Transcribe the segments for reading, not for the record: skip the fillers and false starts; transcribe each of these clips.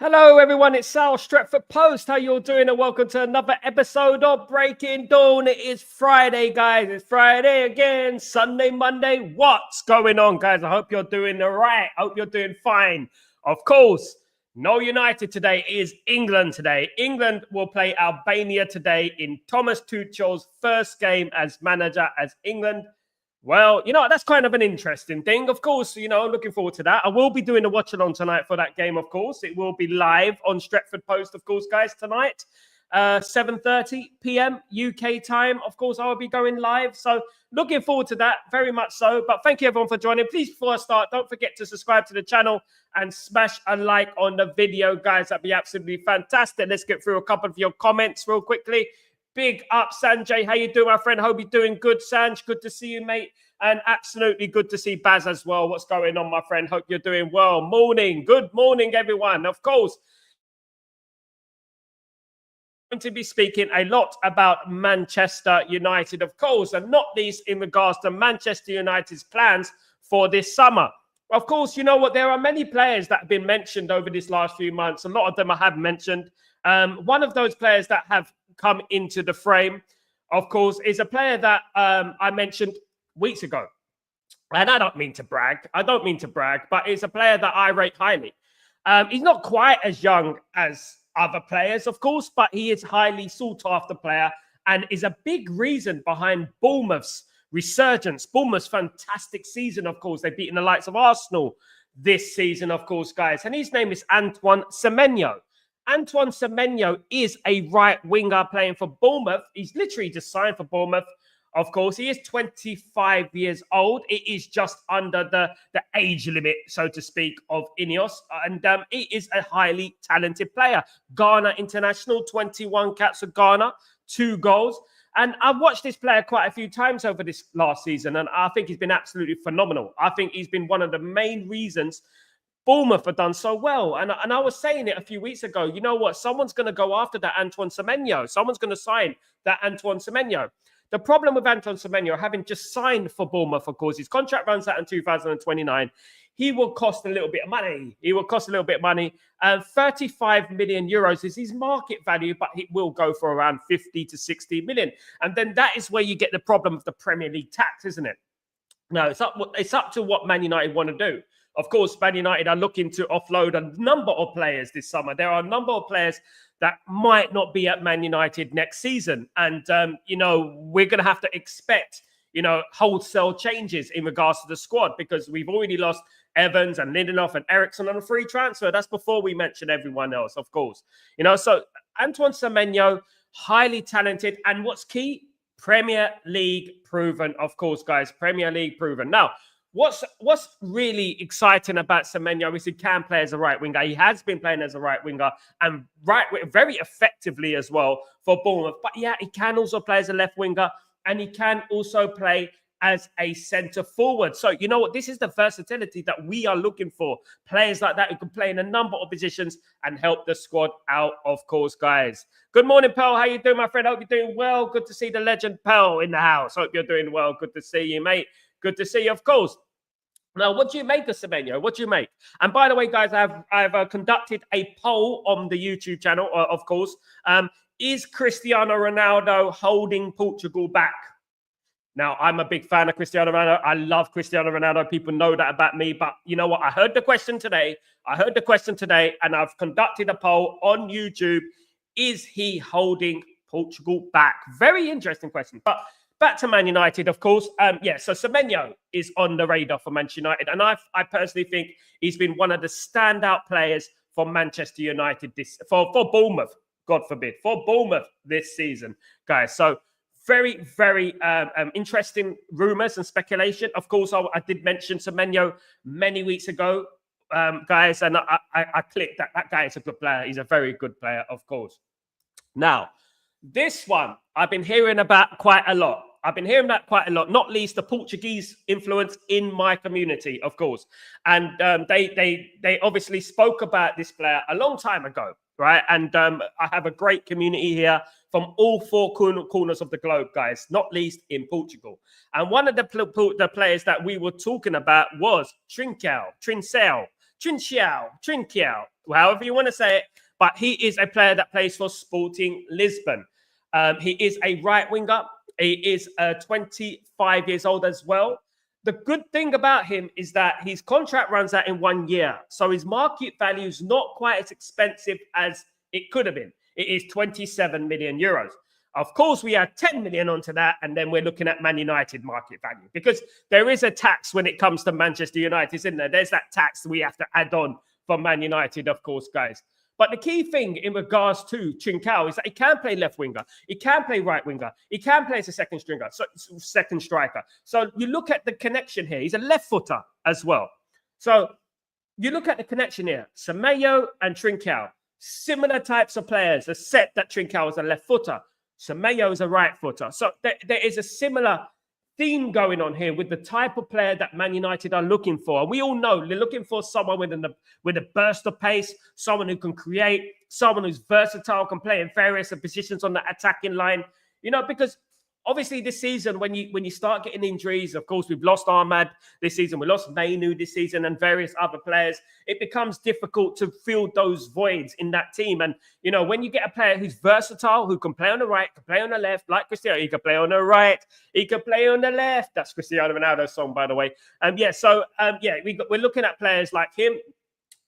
Hello, everyone. It's Sal, Stretford Post. How you all doing? And welcome to another episode of Breaking Dawn. It is Friday, guys. It's Friday again. Sunday, Monday. What's going on, guys? I hope you're doing all right. I hope you're doing fine. Of course, no United today. It is England today. England will play Albania today in Thomas Tuchel's first game as manager as England. Well, that's kind of an interesting thing. Of course, looking forward to that. I will be doing a watch-along tonight for that game, of course. It will be live on Stretford Post, of course, guys, tonight. 7:30 p.m. UK time. Of course, I will be going live. So looking forward to that, very much so. But thank you, everyone, for joining. Please, before I start, don't forget to subscribe to the channel and smash a like on the video, guys. That'd be absolutely fantastic. Let's get through a couple of your comments real quickly. Big up, Sanjay. How you doing, my friend? Hope you're doing good, Sanj. Good to see you, mate. And absolutely good to see Baz as well. What's going on, my friend? Hope you're doing well. Morning. Good morning, everyone. Of course, I'm going to be speaking a lot about Manchester United, of course, and not least in regards to Manchester United's plans for this summer. Of course, you know what? There are many players that have been mentioned over this last few months. A lot of them I have mentioned. One of those players that have come into the frame, of course, is a player that I mentioned weeks ago. And I don't mean to brag. But it's a player that I rate highly. He's not quite as young as other players, of course, but he is highly sought after player and is a big reason behind Bournemouth's resurgence. Bournemouth's fantastic season, of course. They've beaten the likes of Arsenal this season, of course, guys. And his name is Antoine Semenyo. Antoine Semenyo is a right winger playing for Bournemouth. He's literally just signed for Bournemouth. Of course, he is 25 years old. It is just under the age limit, so to speak, of Ineos. And he is a highly talented player. Ghana international, 21 caps for Ghana, 2 goals. And I've watched this player quite a few times over this last season, and I think he's been absolutely phenomenal. I think he's been one of the main reasons Bournemouth have done so well. And I was saying it a few weeks ago. You know what? Someone's going to go after that Antoine Semenyo. Someone's going to sign that Antoine Semenyo. The problem with Antoine Semenyo, having just signed for Bournemouth, of course, his contract runs out in 2029. He will cost a little bit of money. 35 million euros is his market value, but it will go for around 50 to 60 million. And then that is where you get the problem of the Premier League tax, isn't it? No, it's up to what Man United want to do. Of course, Man United are looking to offload a number of players this summer. There are a number of players that might not be at Man United next season. And, we're going to have to expect, wholesale changes in regards to the squad because we've already lost Evans and Lindelof and Eriksson on a free transfer. That's before we mention everyone else, of course. So Antoine Semenyo, highly talented. And what's key? Premier League proven, of course, guys. Premier League proven. Now, What's really exciting about Semenyo is he can play as a right winger. He has been playing as a right winger and very effectively as well for Bournemouth. But yeah, he can also play as a left winger and he can also play as a centre forward. So you know what? This is the versatility that we are looking for. Players like that who can play in a number of positions and help the squad out, of course, guys. Good morning, Pearl. How you doing, my friend? Hope you're doing well. Good to see the legend Pearl in the house. Hope you're doing well. Good to see you, mate. Good to see you, of course. Now, what do you make of Semenyo? What do you make? And by the way, guys, I've conducted a poll on the YouTube channel, of course. Is Cristiano Ronaldo holding Portugal back? Now, I'm a big fan of Cristiano Ronaldo. I love Cristiano Ronaldo. People know that about me. But you know what? I heard the question today, and I've conducted a poll on YouTube. Is he holding Portugal back? Very interesting question. But back to Man United, of course. So Semenyo is on the radar for Manchester United. And I personally think he's been one of the standout players for Manchester United, for Bournemouth, God forbid, for Bournemouth this season, guys. So very, very interesting rumours and speculation. Of course, I did mention Semenyo many weeks ago, guys. And I clicked that guy is a good player. He's a very good player, of course. Now, this one I've been hearing about quite a lot. Not least the Portuguese influence in my community, of course. And they obviously spoke about this player a long time ago, right? And I have a great community here from all 4 corners of the globe, guys, not least in Portugal. And one of the players that we were talking about was Trincão. however you want to say it. But he is a player that plays for Sporting Lisbon. He is a right winger. He is 25 years old as well. The good thing about him is that his contract runs out in 1 year. So his market value is not quite as expensive as it could have been. It is 27 million euros. Of course, we add 10 million onto that, and then we're looking at Man United market value, because there is a tax when it comes to Manchester United, isn't there? There's that tax we have to add on for Man United, of course, guys. But the key thing in regards to Trincão is that he can play left winger, he can play right winger, he can play as a second striker. So you look at the connection here. He's a left footer as well. So you look at the connection here. Semenyo and Trincão, similar types of players, except that Trincão is a left footer. Semenyo is a right footer. So there is a similar theme going on here with the type of player that Man United are looking for. And we all know they're looking for someone with a burst of pace, someone who can create, someone who's versatile, can play in various positions on the attacking line. You know, because obviously this season, when you start getting injuries, of course, we've lost Ahmad this season, we lost Manu this season, and various other players. It becomes difficult to fill those voids in that team. And, you know, when you get a player who's versatile, who can play on the right, can play on the left, like Cristiano, he can play on the right, he can play on the left. That's Cristiano Ronaldo's song, by the way. We're looking at players like him.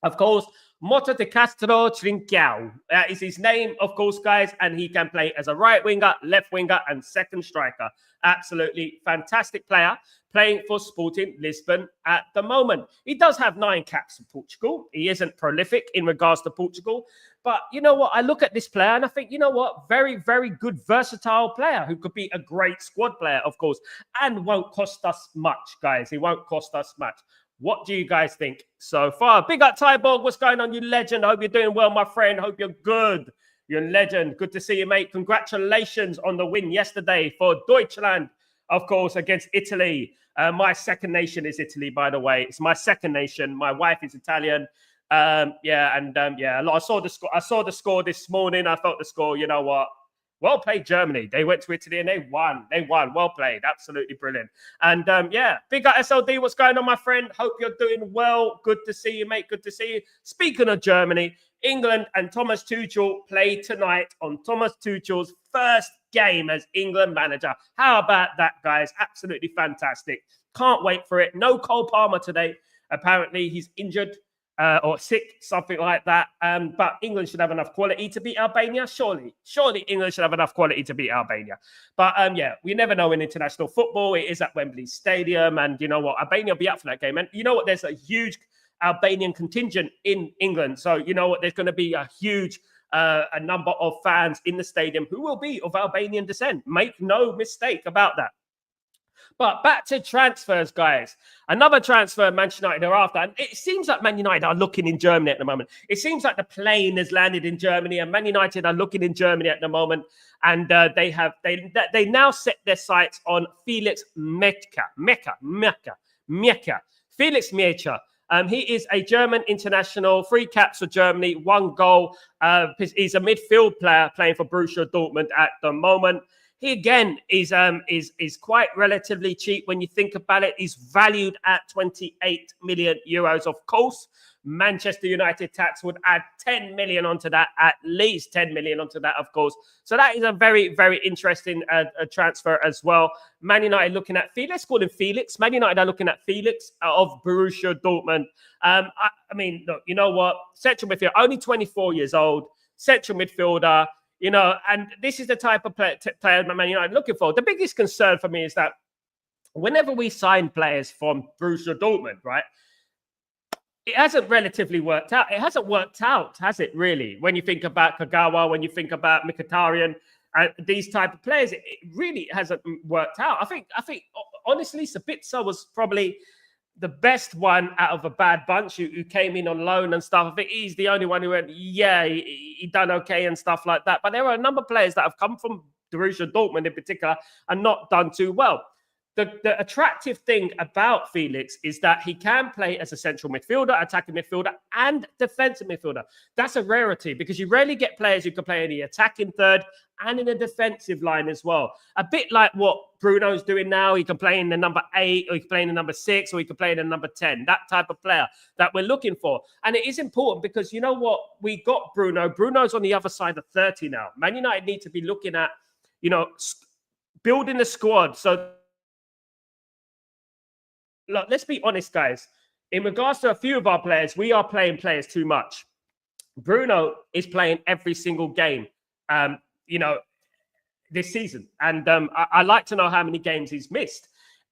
Of course, Mota de Castro Trincão. That is his name, of course, guys. And he can play as a right winger, left winger, and second striker. Absolutely fantastic player playing for Sporting Lisbon at the moment. He does have 9 caps for Portugal. He isn't prolific in regards to Portugal. But you know what? I look at this player and I think, you know what? Very, very good, versatile player who could be a great squad player, of course, and won't cost us much, guys. He won't cost us much. What do you guys think so far? Big up, Tyborg. What's going on, you legend? I hope you're doing well, my friend. Hope you're good. You're a legend. Good to see you, mate. Congratulations on the win yesterday for Deutschland, of course, against Italy. My second nation is Italy, by the way. It's my second nation. My wife is Italian. I saw the score this morning. I felt the score, you know what? Well played, Germany. They went to Italy and they won. Well played. Absolutely brilliant. And big up SLD. What's going on, my friend? Hope you're doing well. Good to see you, mate. Good to see you. Speaking of Germany, England and Thomas Tuchel play tonight on Thomas Tuchel's first game as England manager. How about that, guys? Absolutely fantastic. Can't wait for it. No Cole Palmer today. Apparently, he's injured. Or sick, something like that. But England should have enough quality to beat Albania, surely. Surely England should have enough quality to beat Albania. But we never know in international football. It is at Wembley Stadium. And you know what? Albania will be up for that game. And you know what? There's a huge Albanian contingent in England. So you know what? There's going to be a huge a number of fans in the stadium who will be of Albanian descent. Make no mistake about that. But back to transfers, guys. Another transfer Manchester United are after. And it seems like Man United are looking in Germany at the moment. It seems like the plane has landed in Germany and Man United are looking in Germany at the moment. And they now set their sights on Felix Meka. Felix Meka. He is a German international, 3 caps for Germany, 1 goal. He's a midfield player playing for Borussia Dortmund at the moment. He again is quite relatively cheap when you think about it. He's valued at 28 million euros. Of course, Manchester United tax would add 10 million onto that, at least 10 million onto that, of course. So that is a very, very interesting transfer as well. Man United looking at Felix. Let's call him Felix. Man United are looking at Felix of Borussia Dortmund. I mean, look, you know what? Central midfielder, only 24 years old, central midfielder. You know, and this is the type of player Man United are looking for. The biggest concern for me is that whenever we sign players from Borussia Dortmund, right, it hasn't relatively worked out. It hasn't worked out, has it, really? When you think about Kagawa, when you think about Mkhitaryan, and these type of players, it really hasn't worked out. I think, honestly, Sabitzer was probably the best one out of a bad bunch who came in on loan and stuff. I think he's the only one who went, he done okay and stuff like that. But there are a number of players that have come from Borussia Dortmund in particular and not done too well. the attractive thing about Felix is that he can play as a central midfielder, attacking midfielder, and defensive midfielder. That's a rarity because you rarely get players who can play in the attacking third and in a defensive line as well. A bit like what Bruno's doing now. He can play in the number 8, or he can play in the number 6, or he can play in the number 10. That type of player that we're looking for. And it is important because you know what? We got Bruno. Bruno's on the other side of 30 now. Man United need to be looking at, building the squad. So, look, let's be honest, guys. In regards to a few of our players, we are playing players too much. Bruno is playing every single game, this season. And I like to know how many games he's missed.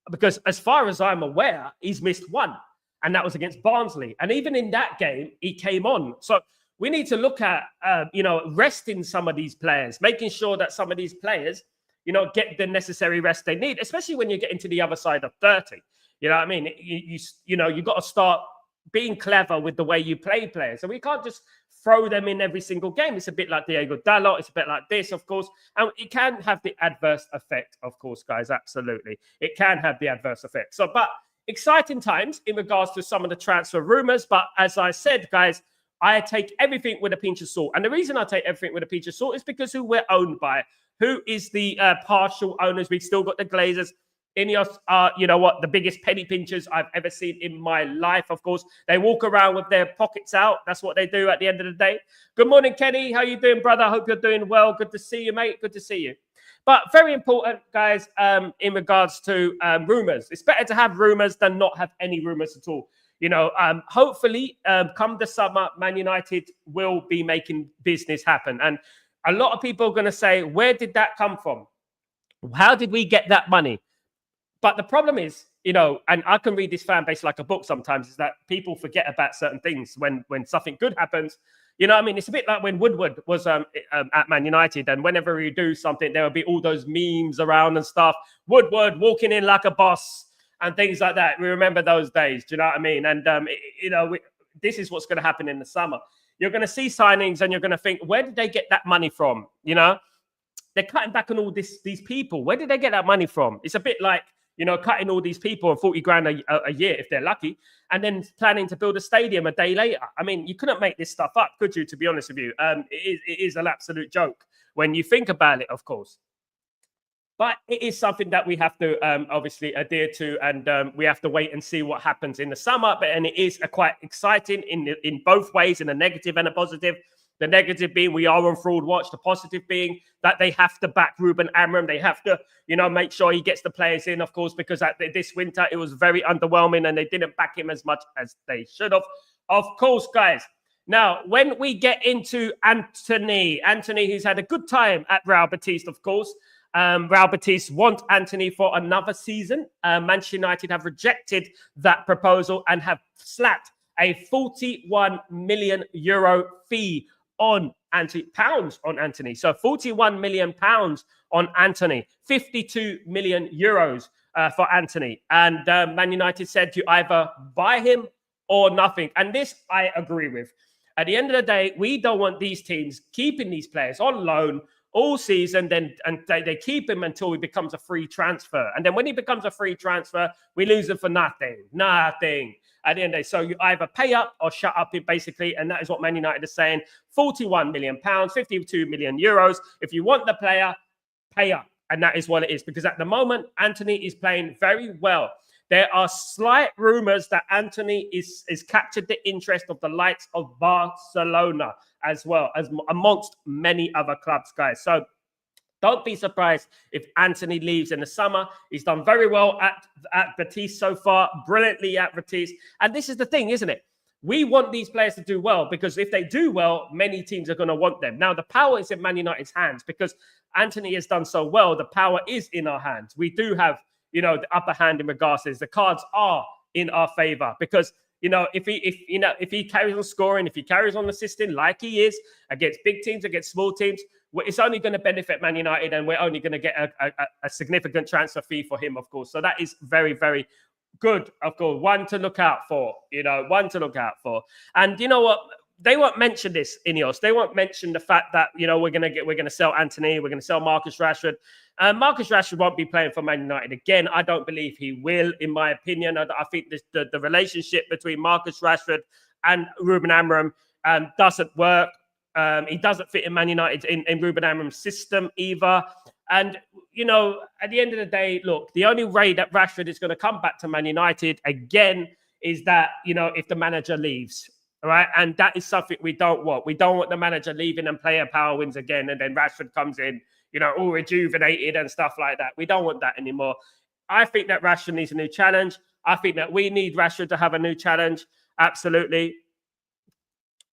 Because as far as I'm aware, he's missed 1. And that was against Barnsley. And even in that game, he came on. So we need to look at, resting some of these players, making sure that some of these players, get the necessary rest they need, especially when you get into the other side of 30. You know what I mean? You got to start being clever with the way you play players. So we can't just throw them in every single game. It's a bit like Diogo Dalot. It's a bit like this, of course. And it can have the adverse effect, of course, guys. Absolutely. It can have the adverse effect. So, but exciting times in regards to some of the transfer rumors. But as I said, guys, I take everything with a pinch of salt. And the reason I take everything with a pinch of salt is because who we're owned by. Who is the partial owners? We've still got the Glazers. Ineos are, the biggest penny pinchers I've ever seen in my life, of course. They walk around with their pockets out. That's what they do at the end of the day. Good morning, Kenny. How you doing, brother? I hope you're doing well. Good to see you, mate. Good to see you. But very important, guys, in regards to rumors. It's better to have rumors than not have any rumors at all. Hopefully, come the summer, Man United will be making business happen. And a lot of people are going to say, where did that come from? How did we get that money? But the problem is, and I can read this fan base like a book sometimes, is that people forget about certain things when something good happens. It's a bit like when Woodward was at Man United, and whenever we do something, there will be all those memes around and stuff. Woodward walking in like a boss and things like that. We remember those days. Do you know what I mean? And, this is what's going to happen in the summer. You're going to see signings and you're going to think, where did they get that money from? They're cutting back on all these people. Where did they get that money from? It's a bit like, cutting all these people on 40 grand a year if they're lucky, and then planning to build a stadium a day later. I mean, you couldn't make this stuff up, could you, to be honest with you? It is an absolute joke when you think about it, of course. But it is something that we have to obviously adhere to, and we have to wait and see what happens in the summer. And it is quite exciting in both ways, in a negative and a positive. The negative being we are on fraud watch. The positive being that they have to back Ruben Amorim. They have to, make sure he gets the players in, of course, because this winter it was very underwhelming and they didn't back him as much as they should have. Of course, guys. Now, when we get into Antony, who's had a good time at Real Betis, of course. Real Betis want Antony for another season. Manchester United have rejected that proposal and have slapped a 41 million euro fee on pounds on Antony. So 41 million pounds on Antony, 52 million euros for Antony. And Man United said you either buy him or nothing. And this I agree with. At the end of the day, we don't want these teams keeping these players on loan all season, and they keep him until he becomes a free transfer. And then when he becomes a free transfer, we lose him for nothing. At the end of the day. So you either pay up or shut up, basically. And that is what Man United is saying. 41 million pounds, 52 million euros. If you want the player, pay up. And that is what it is. Because at the moment, Antony is playing very well. There are slight rumors that Antony is captured the interest of the likes of Barcelona as well, as amongst many other clubs, guys. So don't be surprised if Antony leaves in the summer. He's done very well at Betis so far, brilliantly at Betis. And this is the thing, isn't it? We want these players to do well because if they do well, many teams are going to want them. Now, the power is in Man United's hands because Antony has done so well. The power is in our hands. We do have, the upper hand in regards to this. The cards are in our favor because, if he carries on scoring, if he carries on assisting like he is against big teams, against small teams, it's only going to benefit Man United, and we're only going to get a significant transfer fee for him, of course. So that is very, very good, of course. One to look out for, one to look out for. And you know what? they won't mention this, Ineos. They won't mention the fact that, you know, we're gonna sell Antony, we're gonna sell Marcus Rashford. Marcus Rashford won't be playing for Man United again. I don't believe he will, in my opinion. I think the relationship between Marcus Rashford and Ruben Amorim doesn't work. He doesn't fit in Man United in Ruben Amorim's system either. And, you know, at the end of the day, look, the only way that Rashford is going to come back to Man United again is that, you know, if the manager leaves. All right. And that is something we don't want. We don't want the manager leaving and player power wins again. And then Rashford comes in, you know, all rejuvenated and stuff like that. We don't want that anymore. I think that Rashford needs a new challenge. I think that we need Rashford to have a new challenge. Absolutely.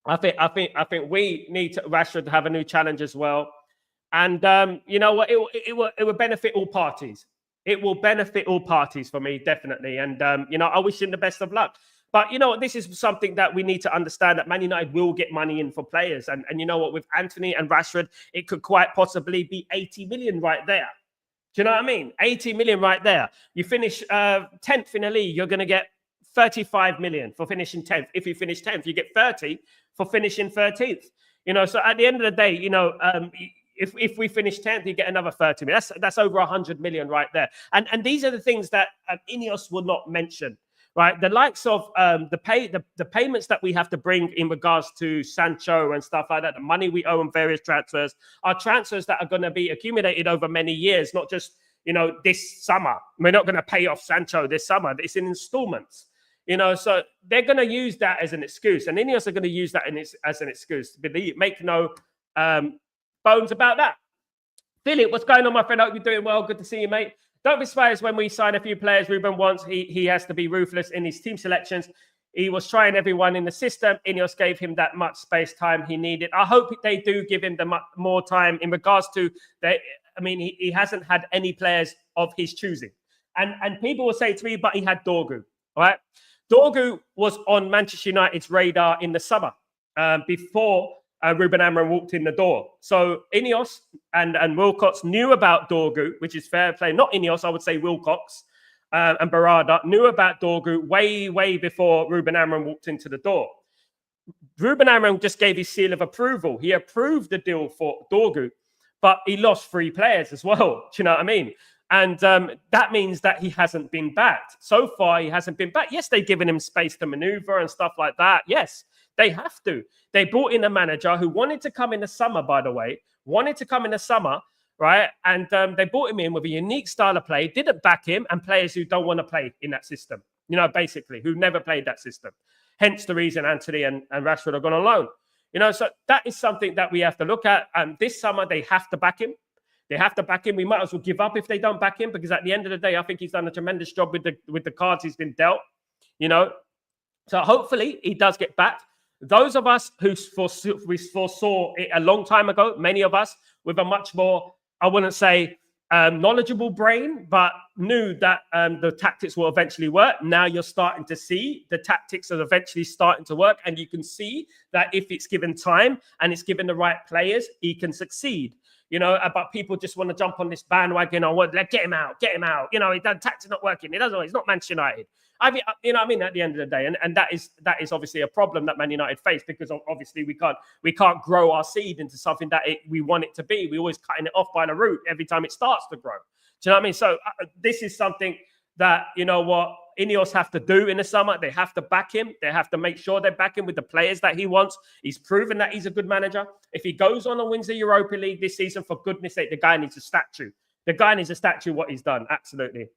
I think we need Rashford to have a new challenge as well. And you know what? It will benefit all parties. It will benefit all parties for me, definitely. And you know, I wish him the best of luck. But you know what? This is something that we need to understand, that Man United will get money in for players. And you know what? With Antony and Rashford, it could quite possibly be 80 million right there. Do you know what I mean? 80 million right there. You finish 10th in the league, you're going to get 35 million for finishing 10th. If you finish 10th, you get 30 for finishing 13th. You know, so at the end of the day, you know, if we finish 10th, you get another 30 million. That's over 100 million right there. And these are the things that Ineos will not mention. Right, the likes of the payments that we have to bring in regards to Sancho and stuff like that, the money we owe on various transfers, are transfers that are going to be accumulated over many years, not just, you know, this summer. We're not going to pay off Sancho this summer. It's in installments, you know. So they're going to use that as an excuse, and Ineos are going to use that as an excuse. Make no bones about that. Philip, what's going on, my friend? I hope you're doing well. Good to see you, mate. Don't be surprised when we sign a few players Ruben wants. He has to be ruthless in his team selections. He was trying everyone in the system. Ineos gave him that much space time he needed. I hope they do give him the more time in regards to that. I mean, he hasn't had any players of his choosing. And people will say to me, but he had Dorgu, all right? Dorgu was on Manchester United's radar in the summer before Ruben Amorim walked in the door. So Ineos and Wilcox knew about Dorgu, which is fair play. Not Ineos, I would say Wilcox and Barada knew about Dorgu way before Ruben Amorim walked into the door. Ruben Amorim just gave his seal of approval. He approved the deal for Dorgu, but he lost 3 players as well. Do you know what I mean? And that means that he hasn't been backed. So far, he hasn't been backed. Yes, they've given him space to maneuver and stuff like that. Yes, they have to. They brought in a manager who wanted to come in the summer, by the way, right? And they brought him in with a unique style of play, didn't back him, and players who don't want to play in that system, you know, basically, who never played that system. Hence the reason Antony and Rashford have gone on loan. You know, so that is something that we have to look at. And this summer, they have to back him. They have to back him. We might as well give up if they don't back him, because at the end of the day, I think he's done a tremendous job with the cards he's been dealt, you know. So hopefully he does get backed. Those of us who foresaw it a long time ago, many of us with a much more, I wouldn't say knowledgeable brain, but knew that the tactics will eventually work. Now you're starting to see the tactics are eventually starting to work. And you can see that if it's given time and it's given the right players, he can succeed. You know, but people just want to jump on this bandwagon. I want, get him out. You know, the tactics not working. It doesn't. It's not Manchester United. I mean, you know what I mean? At the end of the day, and that is obviously a problem that Man United face, because obviously we can't grow our seed into something that we want it to be. We always cutting it off by the root every time it starts to grow. Do you know what I mean? So this is something that, you know what, Ineos have to do in the summer. They have to back him. They have to make sure they back him with the players that he wants. He's proven that he's a good manager. If he goes on and wins the Europa League this season, for goodness sake, the guy needs a statue. The guy needs a statue what he's done. Absolutely.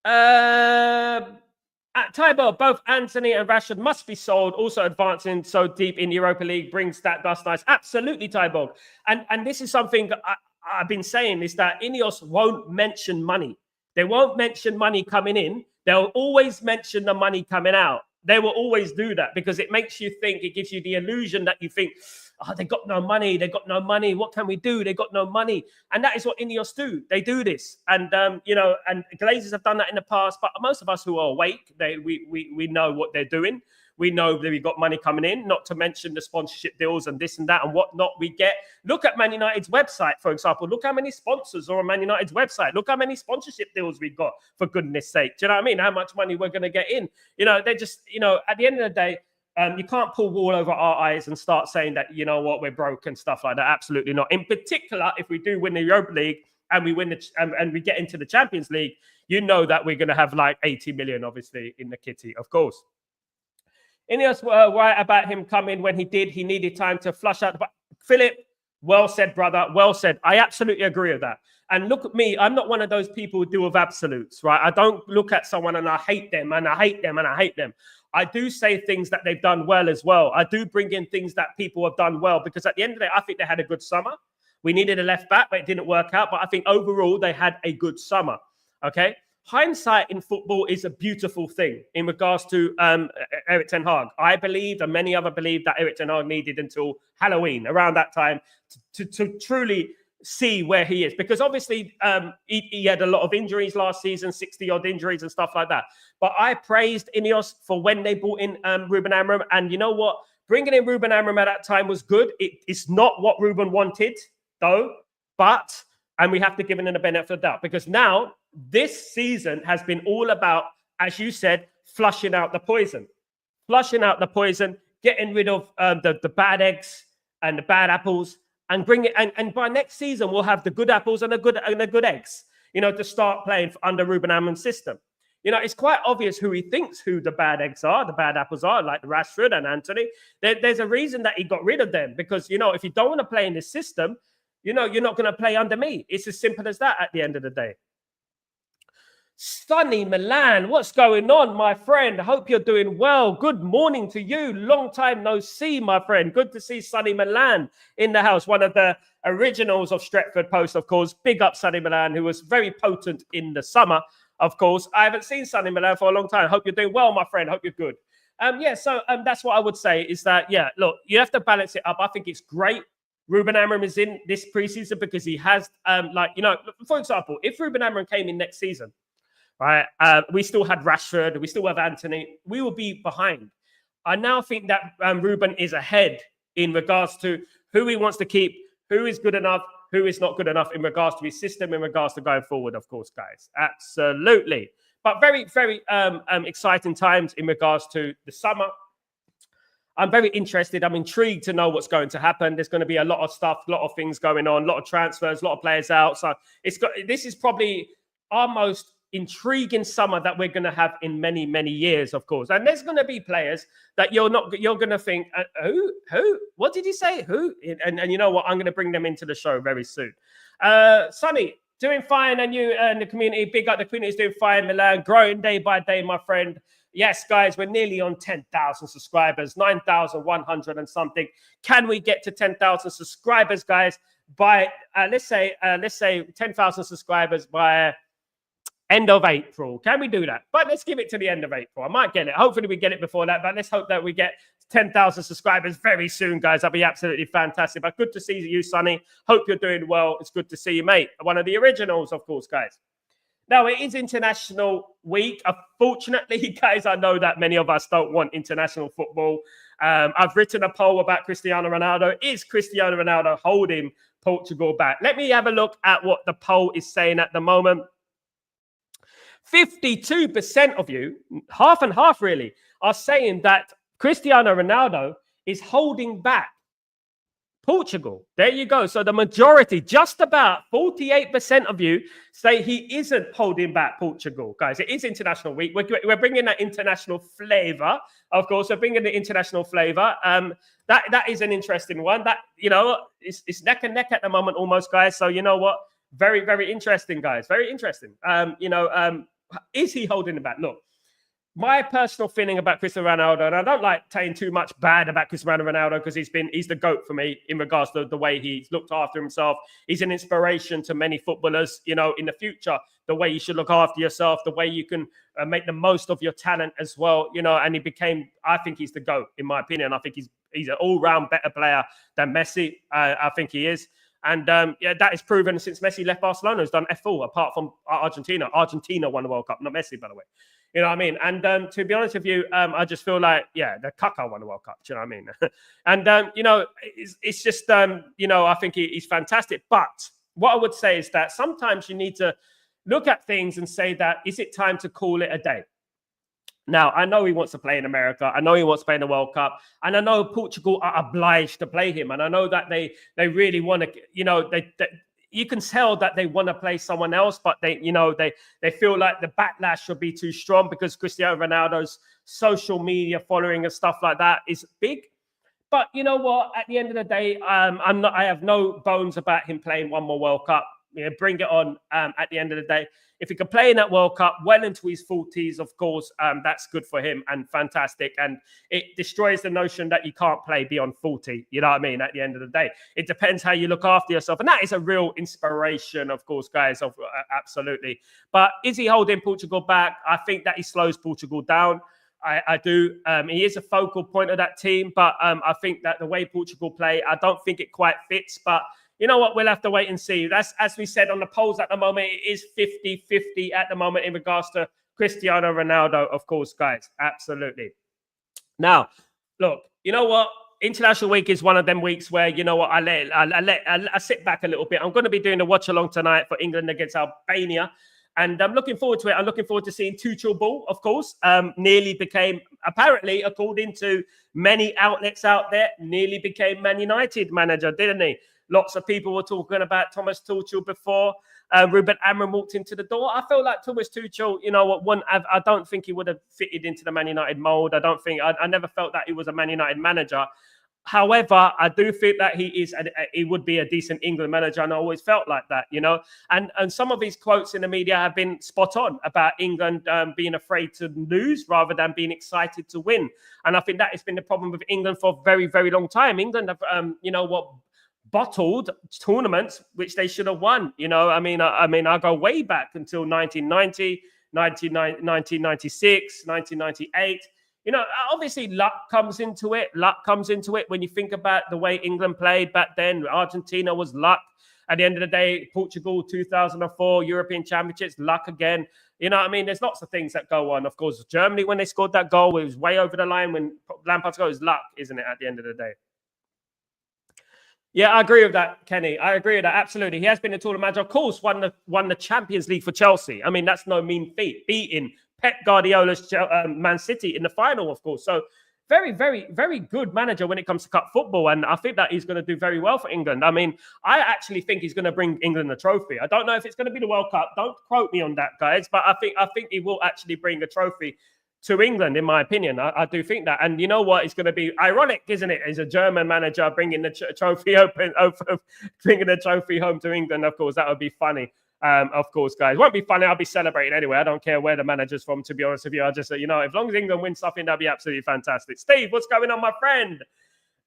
At Tybo, both Antony and Rashford must be sold. Also advancing so deep in the Europa League brings that dust nice. Absolutely, Tybo. And this is something I've been saying, is that Ineos won't mention money. They won't mention money coming in. They'll always mention the money coming out. They will always do that, because it makes you think, it gives you the illusion that you think, oh, they got no money. They got no money. What can we do? They got no money. And that is what Ineos do. They do this. And, you know, and Glazers have done that in the past. But most of us who are awake, we know what they're doing. We know that we've got money coming in, not to mention the sponsorship deals and this and that and whatnot we get. Look at Man United's website, for example. Look how many sponsors are on Man United's website. Look how many sponsorship deals we've got, for goodness sake. Do you know what I mean? How much money we're going to get in. You know, they're just, you know, at the end of the day, You can't pull wool over our eyes and start saying that, you know what, we're broke and stuff like that. Absolutely not. In particular, if we do win the Europa League and we win and we get into the Champions League, you know that we're going to have like 80 million, obviously, in the kitty, of course. Ineos were right about him coming when he did. He needed time to flush out. But Philip, well said, brother. Well said. I absolutely agree with that. And look at me. I'm not one of those people who deal with absolutes, right? I don't look at someone and I hate them and I hate them and I hate them. I do say things that they've done well as well. I do bring in things that people have done well because at the end of the day, I think they had a good summer. We needed a left back, but it didn't work out. But I think overall, they had a good summer, okay? Hindsight in football is a beautiful thing in regards to Erik ten Hag. I believe, and many others believe, that Erik ten Hag needed until Halloween, around that time, to truly see where he is. Because obviously, he had a lot of injuries last season, 60-odd injuries and stuff like that. But I praised Ineos for when they brought in Ruben Amorim. And you know what? Bringing in Ruben Amorim at that time was good. It's not what Ruben wanted, though. And we have to give him the benefit of the doubt. Because now, this season has been all about, as you said, flushing out the poison. Flushing out the poison, getting rid of the bad eggs and the bad apples, and bring it. And by next season, we'll have the good apples and the good eggs, you know, to start playing under Ruben Amorim's system. You know, it's quite obvious who he thinks who the bad eggs are, the bad apples are, like Rashford and Antony. There's a reason that he got rid of them because, you know, if you don't want to play in this system, you know, you're not going to play under me. It's as simple as that at the end of the day. Sunny Milan, what's going on, my friend? I hope you're doing well. Good morning to you. Long time no see, my friend. Good to see Sunny Milan in the house. One of the originals of Stretford Post, of course. Big up Sunny Milan, who was very potent in the summer, of course. I haven't seen Sunny Milan for a long time. Hope you're doing well, my friend. Hope you're good. So that's what I would say is that, yeah, look, you have to balance it up. I think it's great. Ruben Amorim is in this preseason because he has, for example, if Ruben Amorim came in next season, right, we still had Rashford, we still have Antony, we will be behind. I now think that Ruben is ahead in regards to who he wants to keep, who is good enough, who is not good enough in regards to his system, in regards to going forward, of course, guys. Absolutely. But very, very exciting times in regards to the summer. I'm very interested. I'm intrigued to know what's going to happen. There's going to be a lot of stuff, a lot of things going on, a lot of transfers, a lot of players out. So this is probably our most intriguing summer that we're going to have in many, many years, of course. And there's going to be players that you're going to think, who? What did he say? Who? And you know what? I'm going to bring them into the show very soon. Sonny, doing fine. And you and the community, big up, the community is doing fine. Milan, growing day by day, my friend. Yes, guys, we're nearly on 10,000 subscribers, 9,100 and something. Can we get to 10,000 subscribers, guys, by, let's say 10,000 subscribers by end of April? Can we do that? But let's give it to the end of April. I might get it. Hopefully we get it before that, but let's hope that we get 10,000 subscribers very soon, guys. That'd be absolutely fantastic. But good to see you, Sonny. Hope you're doing well. It's good to see you, mate. One of the originals, of course, guys. Now, it is International Week. Unfortunately, guys, I know that many of us don't want international football. I've written a poll about Cristiano Ronaldo. Is Cristiano Ronaldo holding Portugal back? Let me have a look at what the poll is saying at the moment. 52% of you, half and half really, are saying that Cristiano Ronaldo is holding back Portugal. There you go. So the majority, just about 48% of you, say he isn't holding back Portugal. Guys, it is International Week. We're bringing that international flavor. Of course, we're bringing the international flavor. That is an interesting one. That, you know, it's neck and neck at the moment almost, guys. So you know what? Very, very interesting, guys. Very interesting. Is he holding it back? Look, my personal feeling about Cristiano Ronaldo, and I don't like saying too much bad about Cristiano Ronaldo because he's the GOAT for me in regards to the way he's looked after himself. He's an inspiration to many footballers, you know, in the future, the way you should look after yourself, the way you can make the most of your talent as well, you know, and I think he's the GOAT, in my opinion. I think he's an all-round better player than Messi. I think he is. And that is proven since Messi left Barcelona. Has done F4 apart from Argentina. Argentina won the World Cup, not Messi, by the way. You know what I mean? And to be honest with you, I just feel like, the Kaká won the World Cup. Do you know what I mean? And, it's just, I think he's fantastic. But what I would say is that sometimes you need to look at things and say that, is it time to call it a day? Now, I know he wants to play in America. I know he wants to play in the World Cup. And I know Portugal are obliged to play him. And I know that they really want to, you can tell that they want to play someone else, but they feel like the backlash should be too strong because Cristiano Ronaldo's social media following and stuff like that is big. But you know what? At the end of the day, I have no bones about him playing one more World Cup. Bring it on. At the end of the day, if he can play in that World Cup well into his 40s, of course, that's good for him and fantastic. And it destroys the notion that you can't play beyond 40. You know what I mean? At the end of the day, it depends how you look after yourself. And that is a real inspiration, of course, guys. Absolutely. But is he holding Portugal back? I think that he slows Portugal down. I do. He is a focal point of that team. But I think that the way Portugal play, I don't think it quite fits. But you know what? We'll have to wait and see. That's, as we said on the polls at the moment, it is 50-50 at the moment in regards to Cristiano Ronaldo, of course, guys. Absolutely. Now, look, you know what? International week is one of them weeks where, you know what, I sit back a little bit. I'm going to be doing a watch along tonight for England against Albania. And I'm looking forward to it. I'm looking forward to seeing Tuchel ball, of course. Nearly became, apparently, according to many outlets out there, nearly became Man United manager, didn't he? Lots of people were talking about Thomas Tuchel before Ruben Amorim walked into the door. I feel like Thomas Tuchel, you know what, I don't think he would have fitted into the Man United mold. I never felt that he was a Man United manager. However, I do think that he would be a decent England manager, and I always felt like that, you know. And some of his quotes in the media have been spot on about England being afraid to lose rather than being excited to win. And I think that has been the problem with England for a very, very long time. England have, bottled tournaments which they should have won. You know, I mean, I go way back until 1990, 1996, 1998. You know, obviously luck comes into it. Luck comes into it when you think about the way England played back then. Argentina was luck. At the end of the day, Portugal 2004 European Championships, luck again. You know what I mean? There's lots of things that go on. Of course, Germany, when they scored that goal, it was way over the line. When Lampard scored, it was luck, isn't it, at the end of the day? Yeah, I agree with that, Kenny. I agree with that. Absolutely. He has been a tournament manager. Of course, won the Champions League for Chelsea. I mean, that's no mean feat. Beating Pep Guardiola's Man City in the final, of course. So very, very, very good manager when it comes to cup football. And I think that he's going to do very well for England. I mean, I actually think he's going to bring England a trophy. I don't know if it's going to be the World Cup. Don't quote me on that, guys. But I think he will actually bring a trophy to England, in my opinion. I do think that. And you know what? It's going to be ironic, isn't it? As a German manager bringing the trophy bringing the trophy home to England. Of course, that would be funny. Of course, guys. It won't be funny. I'll be celebrating anyway. I don't care where the manager's from, to be honest with you. I just, as long as England wins something, that'd be absolutely fantastic. Steve, what's going on, my friend?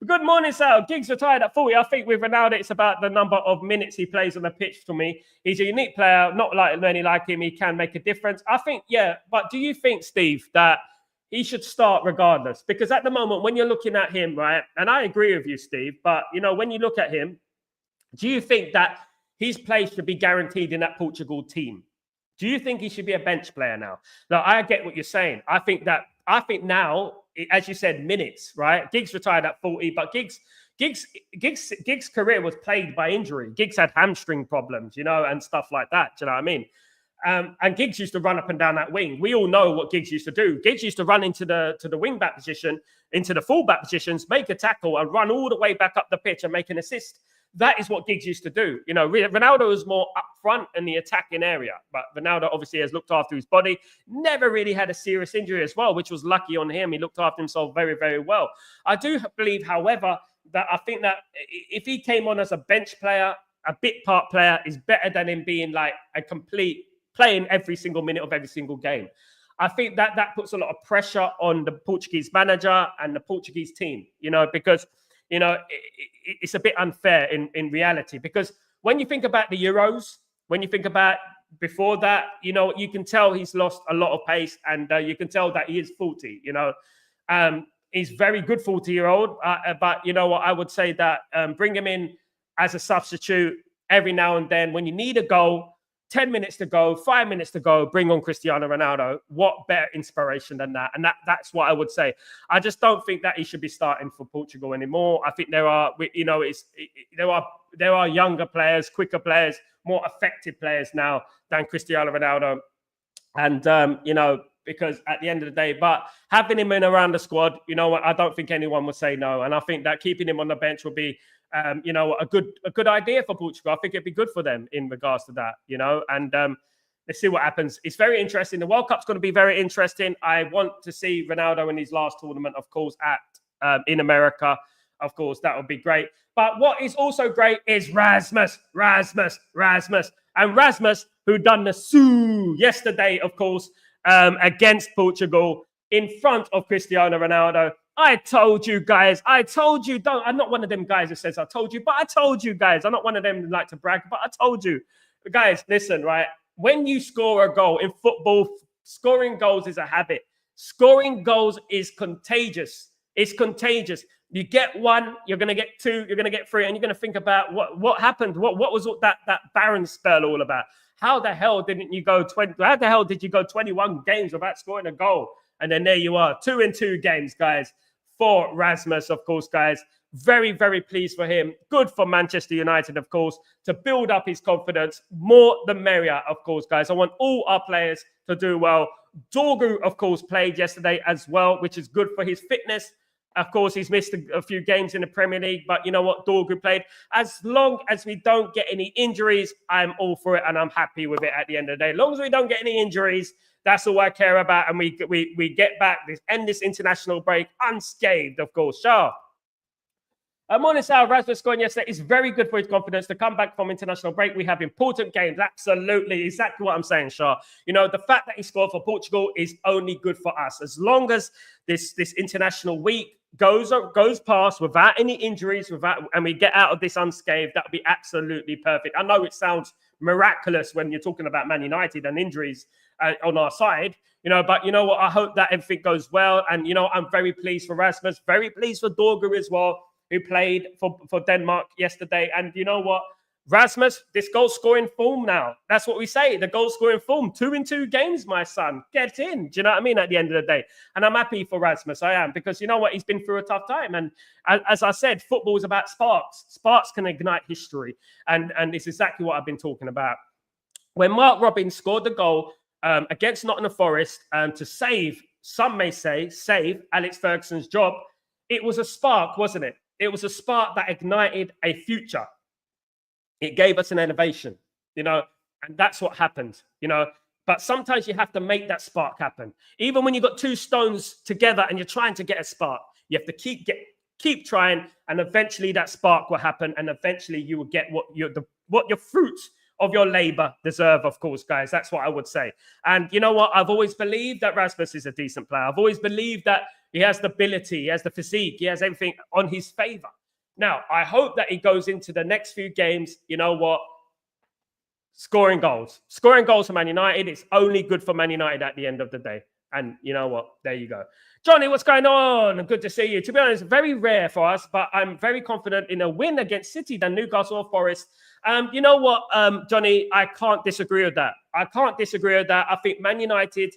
Good morning, Sal. Giggs retired at 40. I think with Ronaldo, it's about the number of minutes he plays on the pitch for me. He's a unique player, not like many like him. He can make a difference. I think, yeah. But do you think, Steve, that he should start regardless? Because at the moment, when you're looking at him, right, and I agree with you, Steve, but, when you look at him, do you think that his place should be guaranteed in that Portugal team? Do you think he should be a bench player now? Now, I get what you're saying. I think now, as you said, minutes, right? Giggs retired at 40, but Giggs' career was plagued by injury. Giggs had hamstring problems, and stuff like that. Do you know what I mean? And Giggs used to run up and down that wing. We all know what Giggs used to do. Giggs used to run into the wing back position, into the full back positions, make a tackle, and run all the way back up the pitch and make an assist. That is what Giggs used to do. Ronaldo was more up front in the attacking area, but Ronaldo obviously has looked after his body. Never really had a serious injury as well, which was lucky on him. He looked after himself very, very well. I do believe, however, that I think that if he came on as a bench player, a bit part player, is better than him being like a complete playing every single minute of every single game. I think that puts a lot of pressure on the Portuguese manager and the Portuguese team, because it's a bit unfair in reality, because when you think about the Euros, when you think about before that, you can tell he's lost a lot of pace, and you can tell that he is 40, he's very good 40-year-old, but what I would say that bring him in as a substitute every now and then when you need a goal. 10 minutes to go, 5 minutes to go, bring on Cristiano Ronaldo. What better inspiration than that? And that's what I would say. I just don't think that he should be starting for Portugal anymore. I think there are younger players, quicker players, more effective players now than Cristiano Ronaldo. And, because at the end of the day, but having him in around the squad, you know what, I don't think anyone would say no. And I think that keeping him on the bench would be, you know, a good idea for Portugal. I think it'd be good for them in regards to that, you know, and let's see what happens. It's very interesting. The World Cup's going to be very interesting. I want to see Ronaldo in his last tournament, of course, at in America. Of course, that would be great. But what is also great is Rasmus. And Rasmus, who done the Sue yesterday, of course, against Portugal in front of Cristiano Ronaldo. I told you guys. I'm not one of them guys that says I told you, but I told you guys. I'm not one of them who like to brag, but I told you. Guys, listen, right? When you score a goal in football, scoring goals is a habit. Scoring goals is contagious. It's contagious. You get one, you're going to get two, you're going to get three, and you're going to think about what happened. What was that barren spell all about? How the hell didn't you go 20? How the hell did you go 21 games without scoring a goal? And then there you are, 2-2 games, guys, for Rasmus, of course, guys. Very, very pleased for him. Good for Manchester United, of course, to build up his confidence. More the merrier, of course, guys. I want all our players to do well. Diogo, of course, played yesterday as well, which is good for his fitness. Of course, he's missed a few games in the Premier League, but you know what? Diogo played. As long as we don't get any injuries, I'm all for it, and I'm happy with it at the end of the day. As long as we don't get any injuries, that's all I care about, and we get back, end this international break unscathed, of course. Sure. Morning, Sal. Rasmus scoring yesterday is very good for his confidence to come back from international break. We have important games. Absolutely. Exactly what I'm saying, Shah. You know, the fact that he scored for Portugal is only good for us. As long as this international week goes past without any injuries, and we get out of this unscathed, that would be absolutely perfect. I know it sounds miraculous when you're talking about Man United and injuries on our side, you know, but you know what? I hope that everything goes well. And, you know, I'm very pleased for Rasmus, very pleased for Diogo as well, who played for Denmark yesterday. And you know what? Rasmus, this goal-scoring form now. That's what we say, the goal-scoring form. 2-2 games, my son. Get in. Do you know what I mean? At the end of the day. And I'm happy for Rasmus. I am. Because you know what? He's been through a tough time. And as I said, football is about sparks. Sparks can ignite history. And it's exactly what I've been talking about. When Mark Robin scored the goal against Nottingham Forest to save, some may say, save Alex Ferguson's job, it was a spark, wasn't it? It was a spark that ignited a future. It gave us an elevation, you know, and that's what happened, you know. But sometimes you have to make that spark happen. Even when you've got two stones together and you're trying to get a spark, you have to keep trying, and eventually that spark will happen, and eventually you will get what your fruits of your labor deserve, of course, guys. That's what I would say. And you know what? I've always believed that Rasmus is a decent player. I've always believed that he has the ability, he has the physique, he has everything on his favor. Now, I hope that he goes into the next few games, you know what? Scoring goals. Scoring goals for Man United. It's only good for Man United at the end of the day. And you know what? There you go. Johnny, what's going on? Good to see you. To be honest, very rare for us, but I'm very confident in a win against City than Newcastle or Forest. You know what, Johnny? I can't disagree with that. I think Man United,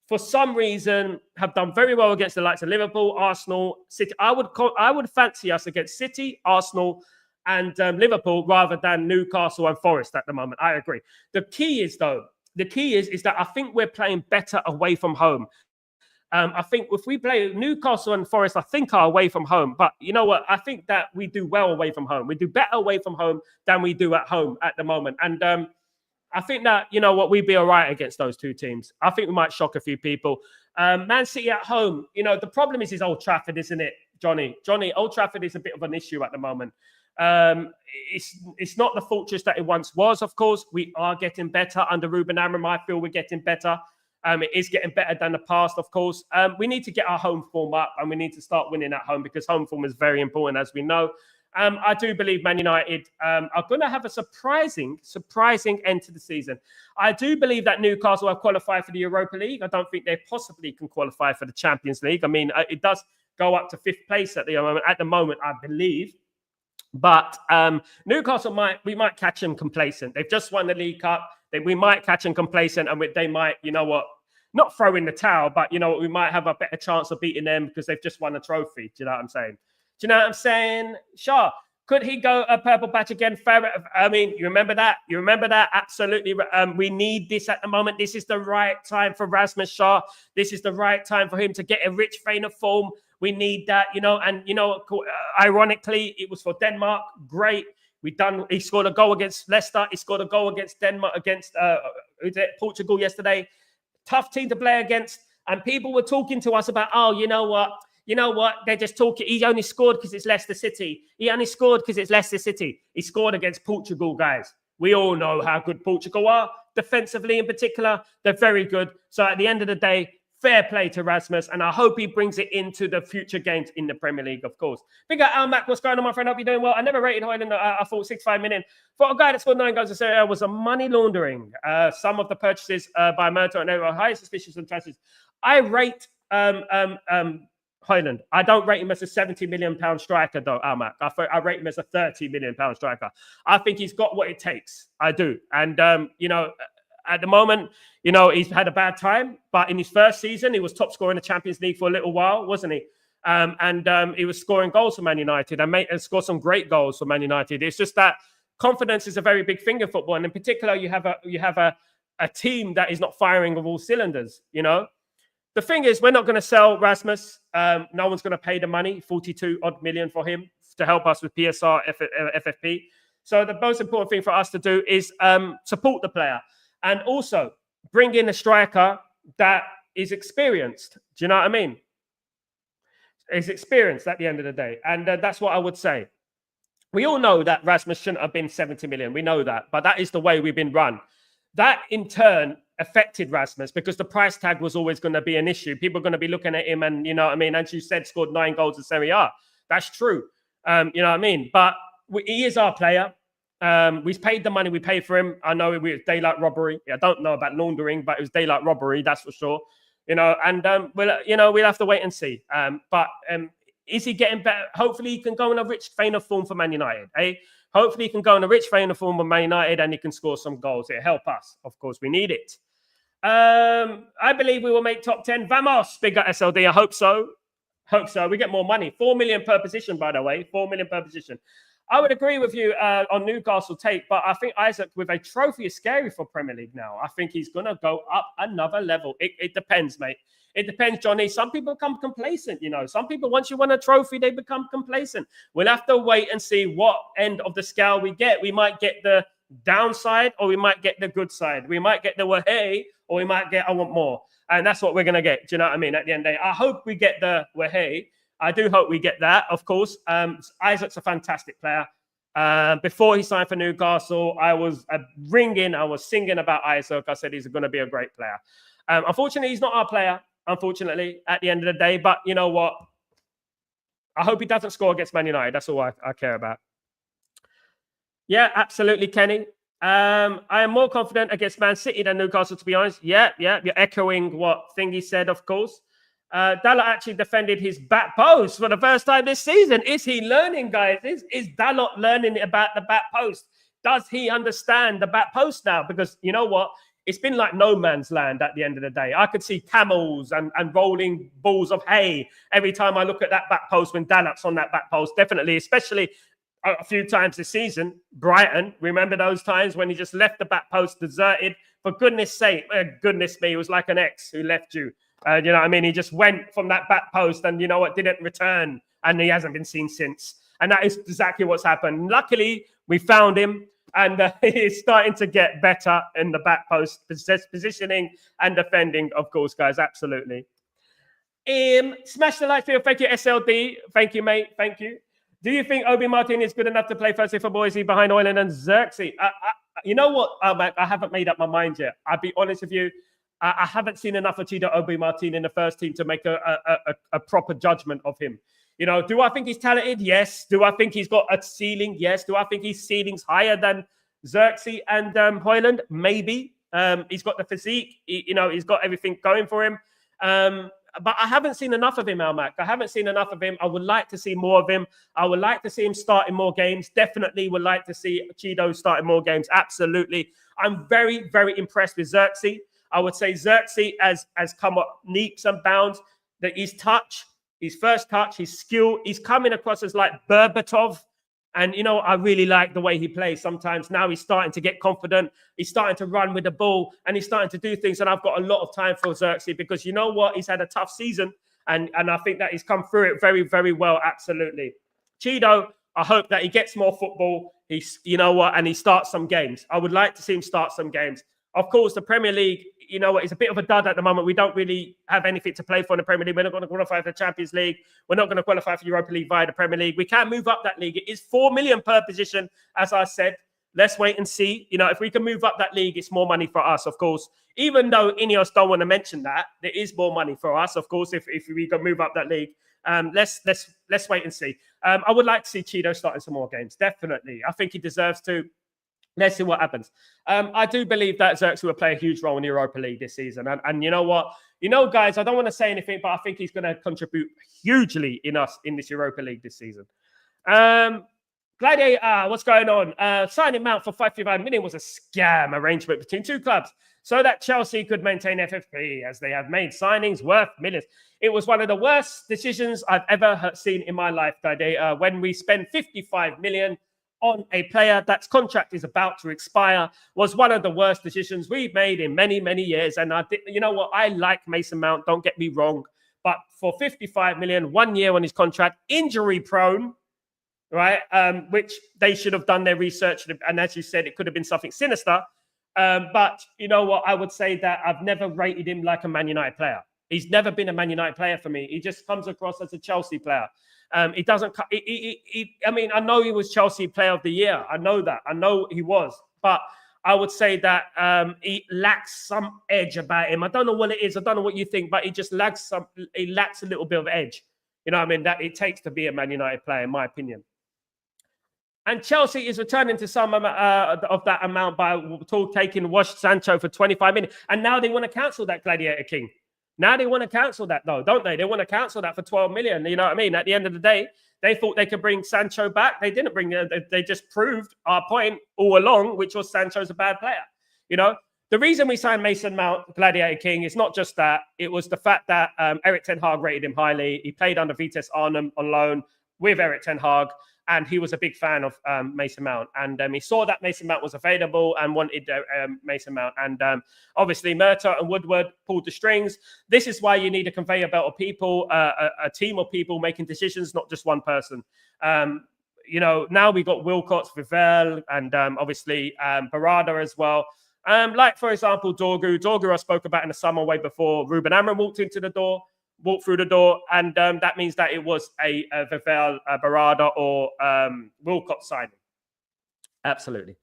for some reason, have done very well against the likes of Liverpool, Arsenal, City. I would fancy us against City, Arsenal, and Liverpool rather than Newcastle and Forest at the moment. I agree. The key is that I think we're playing better away from home. I think if we play Newcastle and Forest, I think are away from home. But you know what? I think that we do well away from home. We do better away from home than we do at home at the moment. And I think that, you know what, we'd be all right against those two teams. I think we might shock a few people. Man City at home, you know, the problem is Old Trafford, isn't it, Johnny? Old Trafford is a bit of an issue at the moment. It's not the fortress that it once was, of course. We are getting better under Ruben Amorim. I feel we're getting better. It is getting better than the past, of course. We need to get our home form up, and we need to start winning at home because home form is very important, as we know. I do believe Man United are going to have a surprising end to the season. I do believe that Newcastle have qualified for the Europa League. I don't think they possibly can qualify for the Champions League. I mean, it does go up to 5th place at the moment, I believe. But Newcastle we might catch them complacent. They've just won the League Cup. We might catch them complacent, and they might, you know what, not throw in the towel, but you know what, we might have a better chance of beating them because they've just won a trophy. Do you know what I'm saying? Sure. Could he go a purple patch again? I mean, you remember that? You remember that? Absolutely. We need this at the moment. This is the right time for Rasmus Højlund. This is the right time for him to get a rich vein of form. We need that, and ironically, it was for Denmark. Great. He scored a goal against Leicester. He scored a goal against Denmark, against Portugal yesterday. Tough team to play against. And people were talking to us about, you know what? They're just talking. He only scored because it's Leicester City. He only scored because it's Leicester City. He scored against Portugal, guys. We all know how good Portugal are. Defensively in particular, they're very good. So at the end of the day, fair play to Rasmus, and I hope he brings it into the future games in the Premier League, of course. Big up, Al Mac, what's going on, my friend? Hope you're doing well. I never rated Højlund. I thought 6.5 million. For a guy that scored 9 goals in Serie A was a money laundering. Some of the purchases by Merto and they were highly suspicious and transfers. I rate Højlund. I don't rate him as a £70 million striker, though, Al Mac. I rate him as a £30 million striker. I think he's got what it takes. I do. And, at the moment, he's had a bad time, but in his first season, he was top scorer in the Champions League for a little while, wasn't he? He was scoring goals for Man United and scored some great goals for Man United. It's just that confidence is a very big thing in football, and in particular, you have a team that is not firing of all cylinders. The thing is, we're not going to sell Rasmus. No one's going to pay the money, 42 odd million for him to help us with PSR, FFP. So the most important thing for us to do is support the player. And also bring in a striker that is experienced. Do you know what I mean? Is experienced at the end of the day. And that's what I would say. We all know that Rasmus shouldn't have been 70 million. We know that. But that is the way we've been run. That, in turn, affected Rasmus because the price tag was always going to be an issue. People are going to be looking at him and, you know what I mean? As you said, scored 9 goals in Serie A. That's true. You know what I mean? But he is our player. We paid the money we paid for him. I know it was daylight robbery. I don't know about laundering, but it was daylight robbery, that's for sure. And we'll have to wait and see. But is he getting better? Hopefully, he can go in a rich vein of form for Man United. Hopefully, he can go in a rich vein of form for Man United, and he can score some goals. It'll help us. Of course, we need it. I believe we will make top 10. Vamos, bigger SLD. I hope so. We get more money. 4 million per position, by the way. 4 million per position. I would agree with you on Newcastle take, but I think Isaac with a trophy is scary for Premier League now. I think he's going to go up another level. It depends, mate. It depends, Johnny. Some people become complacent, Some people, once you win a trophy, they become complacent. We'll have to wait and see what end of the scale we get. We might get the downside or we might get the good side. We might get the hey, or we might get I want more. And that's what we're going to get. Do you know what I mean? At the end of the day, I hope we get the hey. I do hope we get that, of course. Isaac's a fantastic player. Before he signed for Newcastle, I was singing about Isaac. I said he's going to be a great player. Unfortunately, he's not our player, unfortunately, at the end of the day. But you know what? I hope he doesn't score against Man United. That's all I care about. Yeah, absolutely, Kenny. I am more confident against Man City than Newcastle, to be honest. Yeah. You're echoing what Thingy said, of course. Dalot actually defended his back post for the first time this season. Is he learning, guys? Is Dalot learning about the back post? Does he understand the back post now? Because you know what? It's been like no man's land at the end of the day. I could see camels and rolling balls of hay every time I look at that back post when Dalot's on that back post. Definitely, especially a few times this season. Brighton, remember those times when he just left the back post deserted? For goodness sake, goodness me, it was like an ex who left you. You know what I mean? He just went from that back post and, you know what, didn't return. And he hasn't been seen since. And that is exactly what's happened. Luckily, we found him. And he's starting to get better in the back post, positioning and defending, of course, guys. Absolutely. Smash the like video. Thank you, SLD. Thank you, mate. Thank you. Do you think Obi Martin is good enough to play firstly for Boise behind Højlund and Zirkzee? You know what? I haven't made up my mind yet. I'll be honest with you. I haven't seen enough of Chido Obi Martin in the first team to make a proper judgment of him. You know, do I think he's talented? Yes. Do I think he's got a ceiling? Yes. Do I think his ceiling's higher than Zirkzee and Højlund? Maybe. He's got the physique. He's got everything going for him. But I haven't seen enough of him, Almac. I haven't seen enough of him. I would like to see more of him. I would like to see him starting more games. Definitely would like to see Chido starting more games. Absolutely. I'm very, very impressed with Zirkzee. I would say Zirkzee has come up leaps and bounds. That his touch, his first touch, his skill, he's coming across as like Berbatov And, you know, I really like the way he plays sometimes. Now he's starting to get confident. He's starting to run with the ball and he's starting to do things. And I've got a lot of time for Zirkzee because you know what? He's had a tough season. And I think that he's come through it very, very well. Absolutely. Cheeto, I hope that he gets more football. He's, you know what? And he starts some games. I would like to see him start some games. Of course, the Premier League, you know what, it's a bit of a dud at the moment. We don't really have anything to play for in the Premier League. We're not going to qualify for the Champions League. We're not going to qualify for Europa League via the Premier League. We can move up that league. It is 4 million per position, as I said. Let's wait and see. You know, if we can move up that league, it's more money for us, of course. Even though Ineos don't want to mention that, there is more money for us, of course, if we can move up that league. Let's wait and see. I would like to see Cheeto starting some more games. Definitely. I think he deserves to. Let's see what happens. I do believe that Zirkzee will play a huge role in the Europa League this season. And you know what? You know, guys, I don't want to say anything, but I think he's going to contribute hugely in this Europa League this season. Gladiator, what's going on? Signing Mount for 55 million was a scam arrangement between two clubs so that Chelsea could maintain FFP as they have made signings worth millions. It was one of the worst decisions I've ever seen in my life, Gladiator, when we spend 55 million on a player that's contract is about to expire was one of the worst decisions we've made in many, many years. And you know what? I like Mason Mount, don't get me wrong. But for 55 million, 1 year on his contract, injury prone, right? Which they should have done their research. And as you said, it could have been something sinister. But you know what? I would say that I've never rated him like a Man United player. He's never been a Man United player for me. He just comes across as a Chelsea player. He doesn't. I mean, I know he was Chelsea Player of the Year. I know that. I know he was. But I would say that he lacks some edge about him. I don't know what it is. I don't know what you think, but he just lacks some. He lacks a little bit of edge. You know what I mean? That it takes to be a Man United player, in my opinion. And Chelsea is returning to some of that amount by taking Washed Sancho for 25 million. And now they want to cancel that, Gladiator King. Now they want to cancel that, though, don't they? They want to cancel that for 12 million. You know what I mean? At the end of the day, they thought they could bring Sancho back. They didn't bring it. They just proved our point all along, which was Sancho's a bad player. You know, the reason we signed Mason Mount, Gladiator King, is not just that. It was the fact that Erik ten Hag rated him highly. He played under Vitesse Arnhem on loan with Erik ten Hag. And he was a big fan of Mason Mount. And he saw that Mason Mount was available and wanted Mason Mount. And obviously, Murtaugh and Woodward pulled the strings. This is why you need a conveyor belt of people, a team of people making decisions, not just one person. You know, now we've got Wilcox, Vivel, and obviously Barada as well. Like, for example, Dorgu I spoke about in the summer way before Ruben Amorim walked through the door, and that means that it was a Vivel, Barada, or Wilcox signing. Absolutely.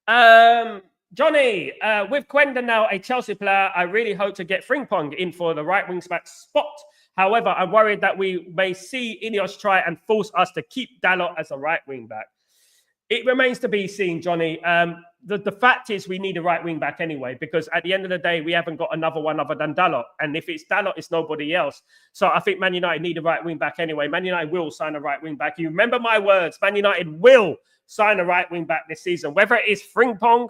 Johnny, with Quenda now a Chelsea player, I really hope to get Frimpong in for the right wing back spot. However, I'm worried that we may see Ineos try and force us to keep Dalot as a right wing back. It remains to be seen, Johnny. The fact is we need a right wing back anyway, because at the end of the day, we haven't got another one other than Dalot. And if it's Dalot, it's nobody else. So I think Man United need a right wing back anyway. Man United will sign a right wing back. You remember my words. Man United will sign a right wing back this season. Whether it is Frimpong,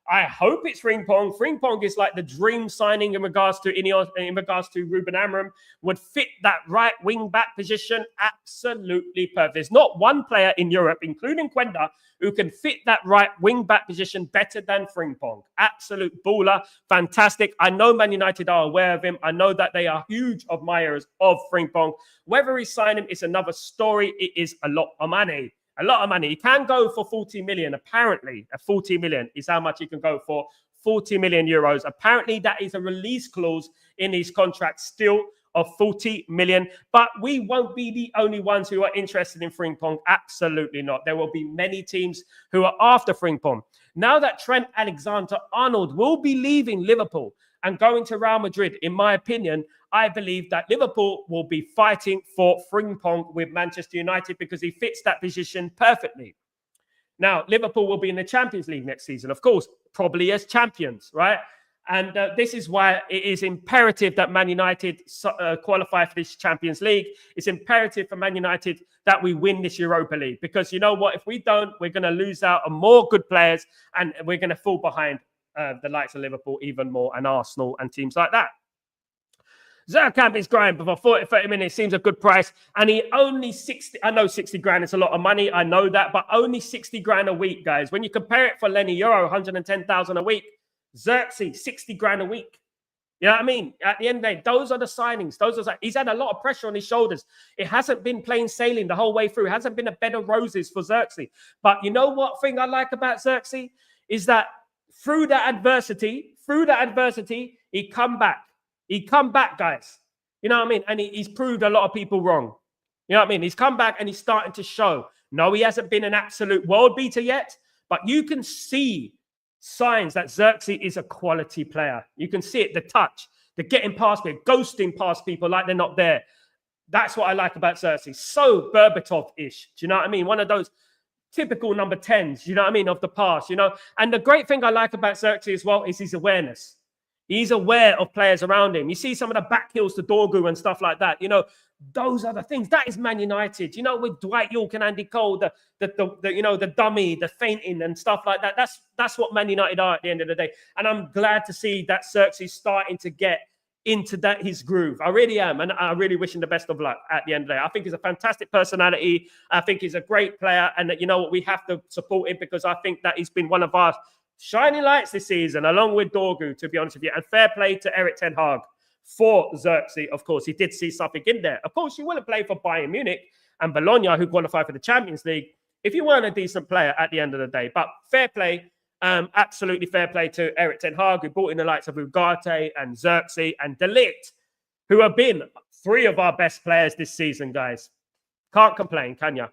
I hope it's Frimpong. Frimpong is like the dream signing in regards to Ineos, in regards to Ruben Amorim, would fit that right wing back position absolutely perfect. There's not one player in Europe, including Quenda, who can fit that right wing back position better than Frimpong. Absolute baller, fantastic. I know Man United are aware of him. I know that they are huge admirers of Frimpong. Whether he sign him is another story. It is a lot of money. A lot of money. He can go for 40 million. Apparently, 40 million is how much he can go for. 40 million euros. Apparently, that is a release clause in his contract still of 40 million. But we won't be the only ones who are interested in Frimpong. Absolutely not. There will be many teams who are after Frimpong. Now that Trent Alexander-Arnold will be leaving Liverpool and going to Real Madrid, in my opinion, I believe that Liverpool will be fighting for Frimpong with Manchester United because he fits that position perfectly. Now, Liverpool will be in the Champions League next season, of course, probably as champions, right? And this is why it is imperative that Man United qualify for this Champions League. It's imperative for Man United that we win this Europa League because you know what? If we don't, we're going to lose out on more good players and we're going to fall behind the likes of Liverpool even more and Arsenal and teams like that. Berkamp is growing for 40, 30 minutes. Seems a good price. And he only 60. I know 60 grand is a lot of money. I know that. But only 60 grand a week, guys. When you compare it for Lenny Euro, 110,000 a week. Zirkzee, 60 grand a week. You know what I mean? At the end of the day, those are the signings. He's had a lot of pressure on his shoulders. It hasn't been plain sailing the whole way through. It hasn't been a bed of roses for Zirkzee. But you know what thing I like about Zirkzee is that through that adversity, he come back. He come back, guys. You know what I mean? And he's proved a lot of people wrong. You know what I mean? He's come back and he's starting to show. No, he hasn't been an absolute world beater yet, but you can see signs that Zirkzee is a quality player. You can see it, the touch, the getting past people, ghosting past people like they're not there. That's what I like about Zirkzee. So Berbatov-ish. Do you know what I mean? One of those typical number 10s, you know what I mean, of the past, you know? And the great thing I like about Zirkzee as well is his awareness. He's aware of players around him. You see some of the back heels to Dorgu and stuff like that. You know, those are the things. That is Man United. You know, with Dwight York and Andy Cole, the dummy, the fainting and stuff like that. That's what Man United are at the end of the day. And I'm glad to see that Zirkzee's starting to get into his groove. I really am. And I really wish him the best of luck at the end of the day. I think he's a fantastic personality. I think he's a great player. And that, you know what, we have to support him because I think that he's been one of our shining lights this season, along with Dorgu, to be honest with you. And fair play to Erik ten Hag for Zirkzee. Of course, he did see something in there. Of course, you wouldn't play for Bayern Munich and Bologna, who qualified for the Champions League, if you weren't a decent player at the end of the day. But fair play, absolutely fair play to Erik ten Hag, who brought in the likes of Ugarte and Zirkzee and De Ligt, who have been three of our best players this season, guys. Can't complain, can you?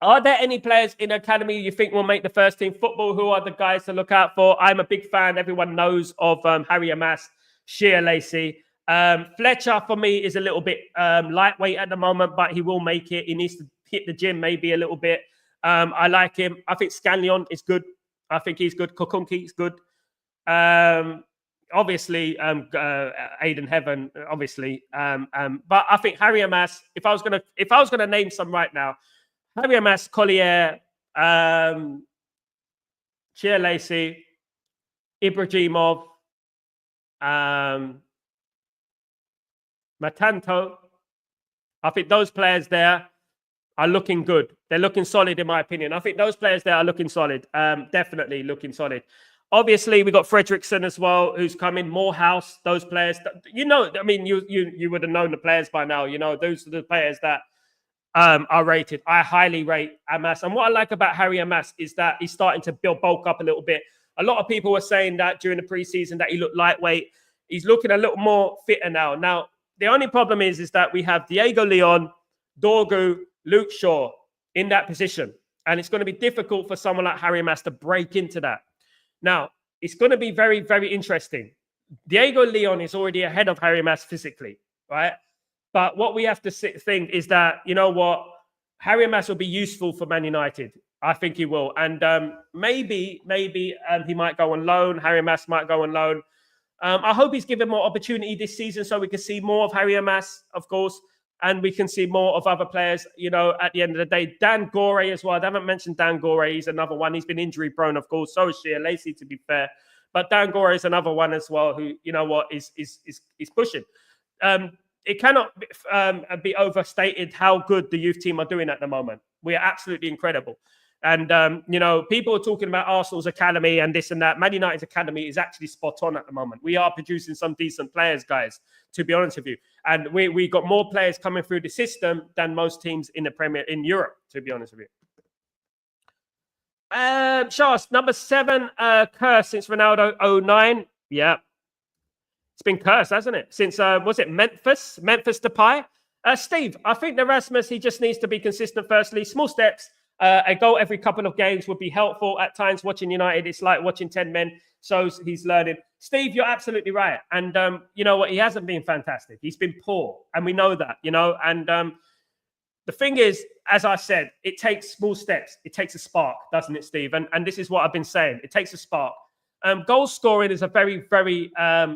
Are there any players in academy you think will make the first team football? Who are the guys to look out for? I'm a big fan. Everyone knows of Harry Amas, Shear Lacey. Fletcher, for me, is a little bit lightweight at the moment, but he will make it. He needs to hit the gym maybe a little bit. I like him. I think Scanlon is good. I think he's good. Kokunki is good. Obviously, Aiden Heaven, obviously. But I think Harry Amas, if I was gonna name some right now, Harry Amas, Collier, Shear Lacey, Ibrahimov, Matanto. I think those players there are looking good. They're looking solid, in my opinion. I think those players there are looking solid. Definitely looking solid. Obviously, we got Fredrickson as well, who's coming. Morehouse, those players. You know, I mean, you would have known the players by now. You know, those are the players that are rated. I highly rate Amas. And what I like about Harry Amas is that he's starting to bulk up a little bit. A lot of people were saying that during the preseason that he looked lightweight. He's looking a little more fitter now. Now, the only problem is that we have Diego Leon, Dorgu, Luke Shaw in that position. And it's going to be difficult for someone like Harry Amas to break into that. Now, it's going to be very, very interesting. Diego Leon is already ahead of Harry Amas physically, right? But what we have to think is that, you know what, Harry Amas will be useful for Man United. I think he will. And maybe he might go on loan. Harry Amas might go on loan. I hope he's given more opportunity this season so we can see more of Harry Amas, of course, and we can see more of other players, you know, at the end of the day. Dan Gore as well. I haven't mentioned Dan Gore. He's another one. He's been injury prone, of course. So is Shear Lacey, to be fair. But Dan Gore is another one as well who, you know what, is pushing. It cannot be overstated how good the youth team are doing at the moment. We are absolutely incredible. And, you know, people are talking about Arsenal's academy and this and that. Man United's academy is actually spot on at the moment. We are producing some decent players, guys, to be honest with you. And we got more players coming through the system than most teams in in Europe, to be honest with you. Charles, number 7, curse since Ronaldo 09. Yeah. It's been cursed, hasn't it? Since, was it Memphis Depay? Steve, I think the Rasmus, he just needs to be consistent firstly. Small steps. A goal every couple of games would be helpful. At times, watching United, it's like watching 10 men. So he's learning. Steve, you're absolutely right. And you know what? He hasn't been fantastic. He's been poor. And we know that, you know. And the thing is, as I said, it takes small steps. It takes a spark, doesn't it, Steve? And this is what I've been saying. It takes a spark. Goal scoring is a very, very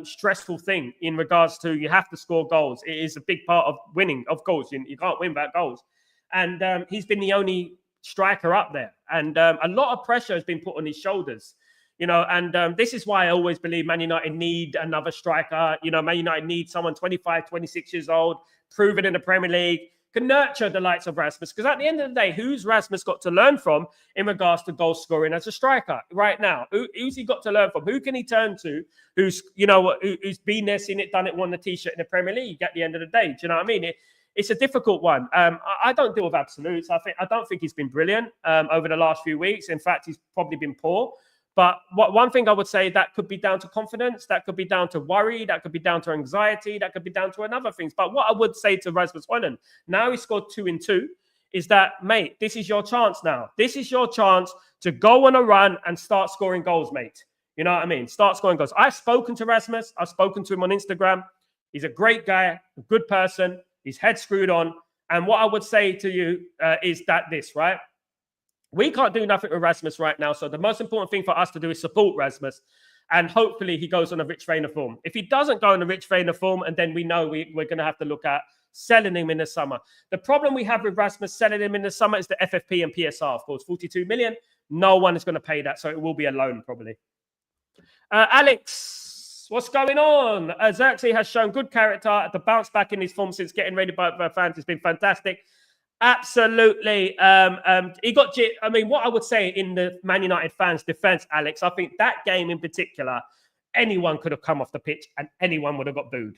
stressful thing in regards to you have to score goals. It is a big part of winning. Of course, you can't win without goals. And he's been the only striker up there. And a lot of pressure has been put on his shoulders. And this is why I always believe Man United need another striker. Man United need someone 25, 26 years old, proven in the Premier League, can nurture the likes of Rasmus. Because at the end of the day, who's Rasmus got to learn from in regards to goal scoring as a striker right now? Who's he got to learn from? Who can he turn to? Who's been there, seen it, done it, won the T-shirt in the Premier League at the end of the day? Do you know what I mean? It's a difficult one. I don't deal with absolutes. I don't think he's been brilliant over the last few weeks. In fact, he's probably been poor. But one thing I would say, that could be down to confidence, that could be down to worry, that could be down to anxiety, that could be down to another things. But what I would say to Rasmus Højlund, now he scored 2 in 2, is that, mate, this is your chance now. This is your chance to go on a run and start scoring goals, mate. You know what I mean? Start scoring goals. I've spoken to Rasmus. I've spoken to him on Instagram. He's a great guy, a good person. His head screwed on. And what I would say to you is that this, right? We can't do nothing with Rasmus right now. So the most important thing for us to do is support Rasmus. And hopefully he goes on a rich vein of form. If he doesn't go on a rich vein of form, and then we know we're going to have to look at selling him in the summer. The problem we have with Rasmus selling him in the summer is the FFP and PSR, of course, 42 million. No one is going to pay that. So it will be a loan probably. Alex, what's going on? Zirkzee has shown good character. The bounce back in his form since getting ready by fans has been fantastic. Absolutely. He got. I mean, what I would say in the Man United fans' defense, Alex, I think that game in particular, anyone could have come off the pitch and anyone would have got booed.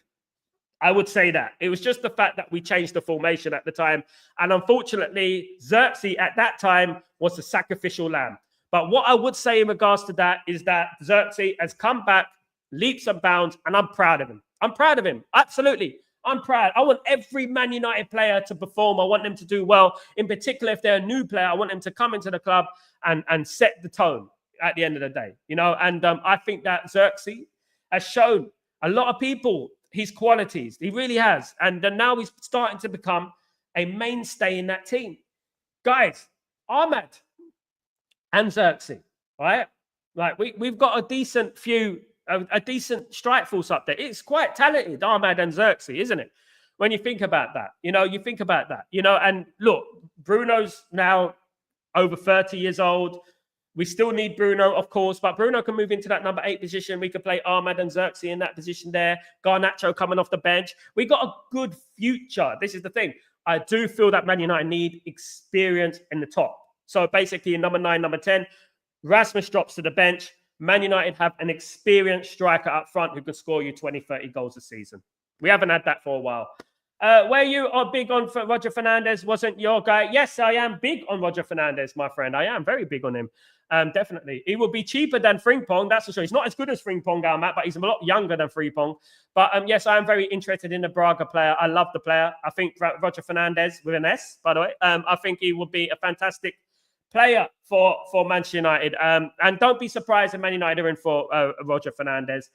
I would say that. It was just the fact that we changed the formation at the time. And unfortunately, Zirkzee at that time was the sacrificial lamb. But what I would say in regards to that is that Zirkzee has come back leaps and bounds, and I'm proud of him. I'm proud of him. Absolutely. I'm proud. I want every Man United player to perform. I want them to do well. In particular, if they're a new player, I want them to come into the club and set the tone at the end of the day. And I think that Zirkzee has shown a lot of people his qualities. He really has. And now he's starting to become a mainstay in that team. Guys, Ahmad and Zirkzee, right? Like we've got a decent strike force up there. It's quite talented, Ahmad and Zirkzee, isn't it? When you think about that, and look, Bruno's now over 30 years old. We still need Bruno, of course, but Bruno can move into that number 8 position. We could play Ahmad and Zirkzee in that position there. Garnacho coming off the bench. We got a good future. This is the thing. I do feel that Man United need experience in the top. So basically, in number 9, number 10, Rasmus drops to the bench. Man United have an experienced striker up front who could score you 20, 30 goals a season. We haven't had that for a while. Where you are big on Roger Fernandez wasn't your guy. Yes, I am big on Roger Fernandez, my friend. I am very big on him. Definitely. He will be cheaper than Frimpong, that's for sure. He's not as good as Frimpong, Matt, but he's a lot younger than Frimpong. But yes, I am very interested in the Braga player. I love the player. I think Roger Fernandez, with an S, by the way, I think he will be a fantastic player for Manchester United. And don't be surprised if Man United are in for Roger Fernandez.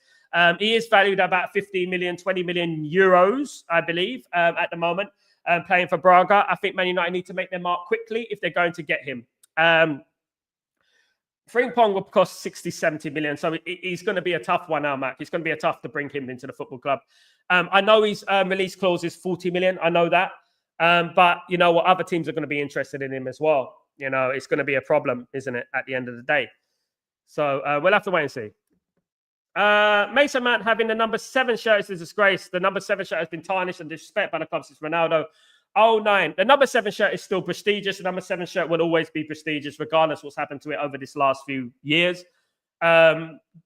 He is valued at about 15 million, 20 million euros, I believe, at the moment, playing for Braga. I think Man United need to make their mark quickly if they're going to get him. Frimpong will cost 60, 70 million. So he's going to be a tough one now, Mac. It's going to be tough to bring him into the football club. I know his release clause is 40 million. I know that. But you know what? Other teams are going to be interested in him as well. It's going to be a problem, isn't it, at the end of the day? So we'll have to wait and see. Mason Mount having the number 7 shirt is a disgrace. The number 7 shirt has been tarnished and disrespected by the club since Ronaldo. 09. The number 7 shirt is still prestigious. The number 7 shirt will always be prestigious, regardless of what's happened to it over this last few years.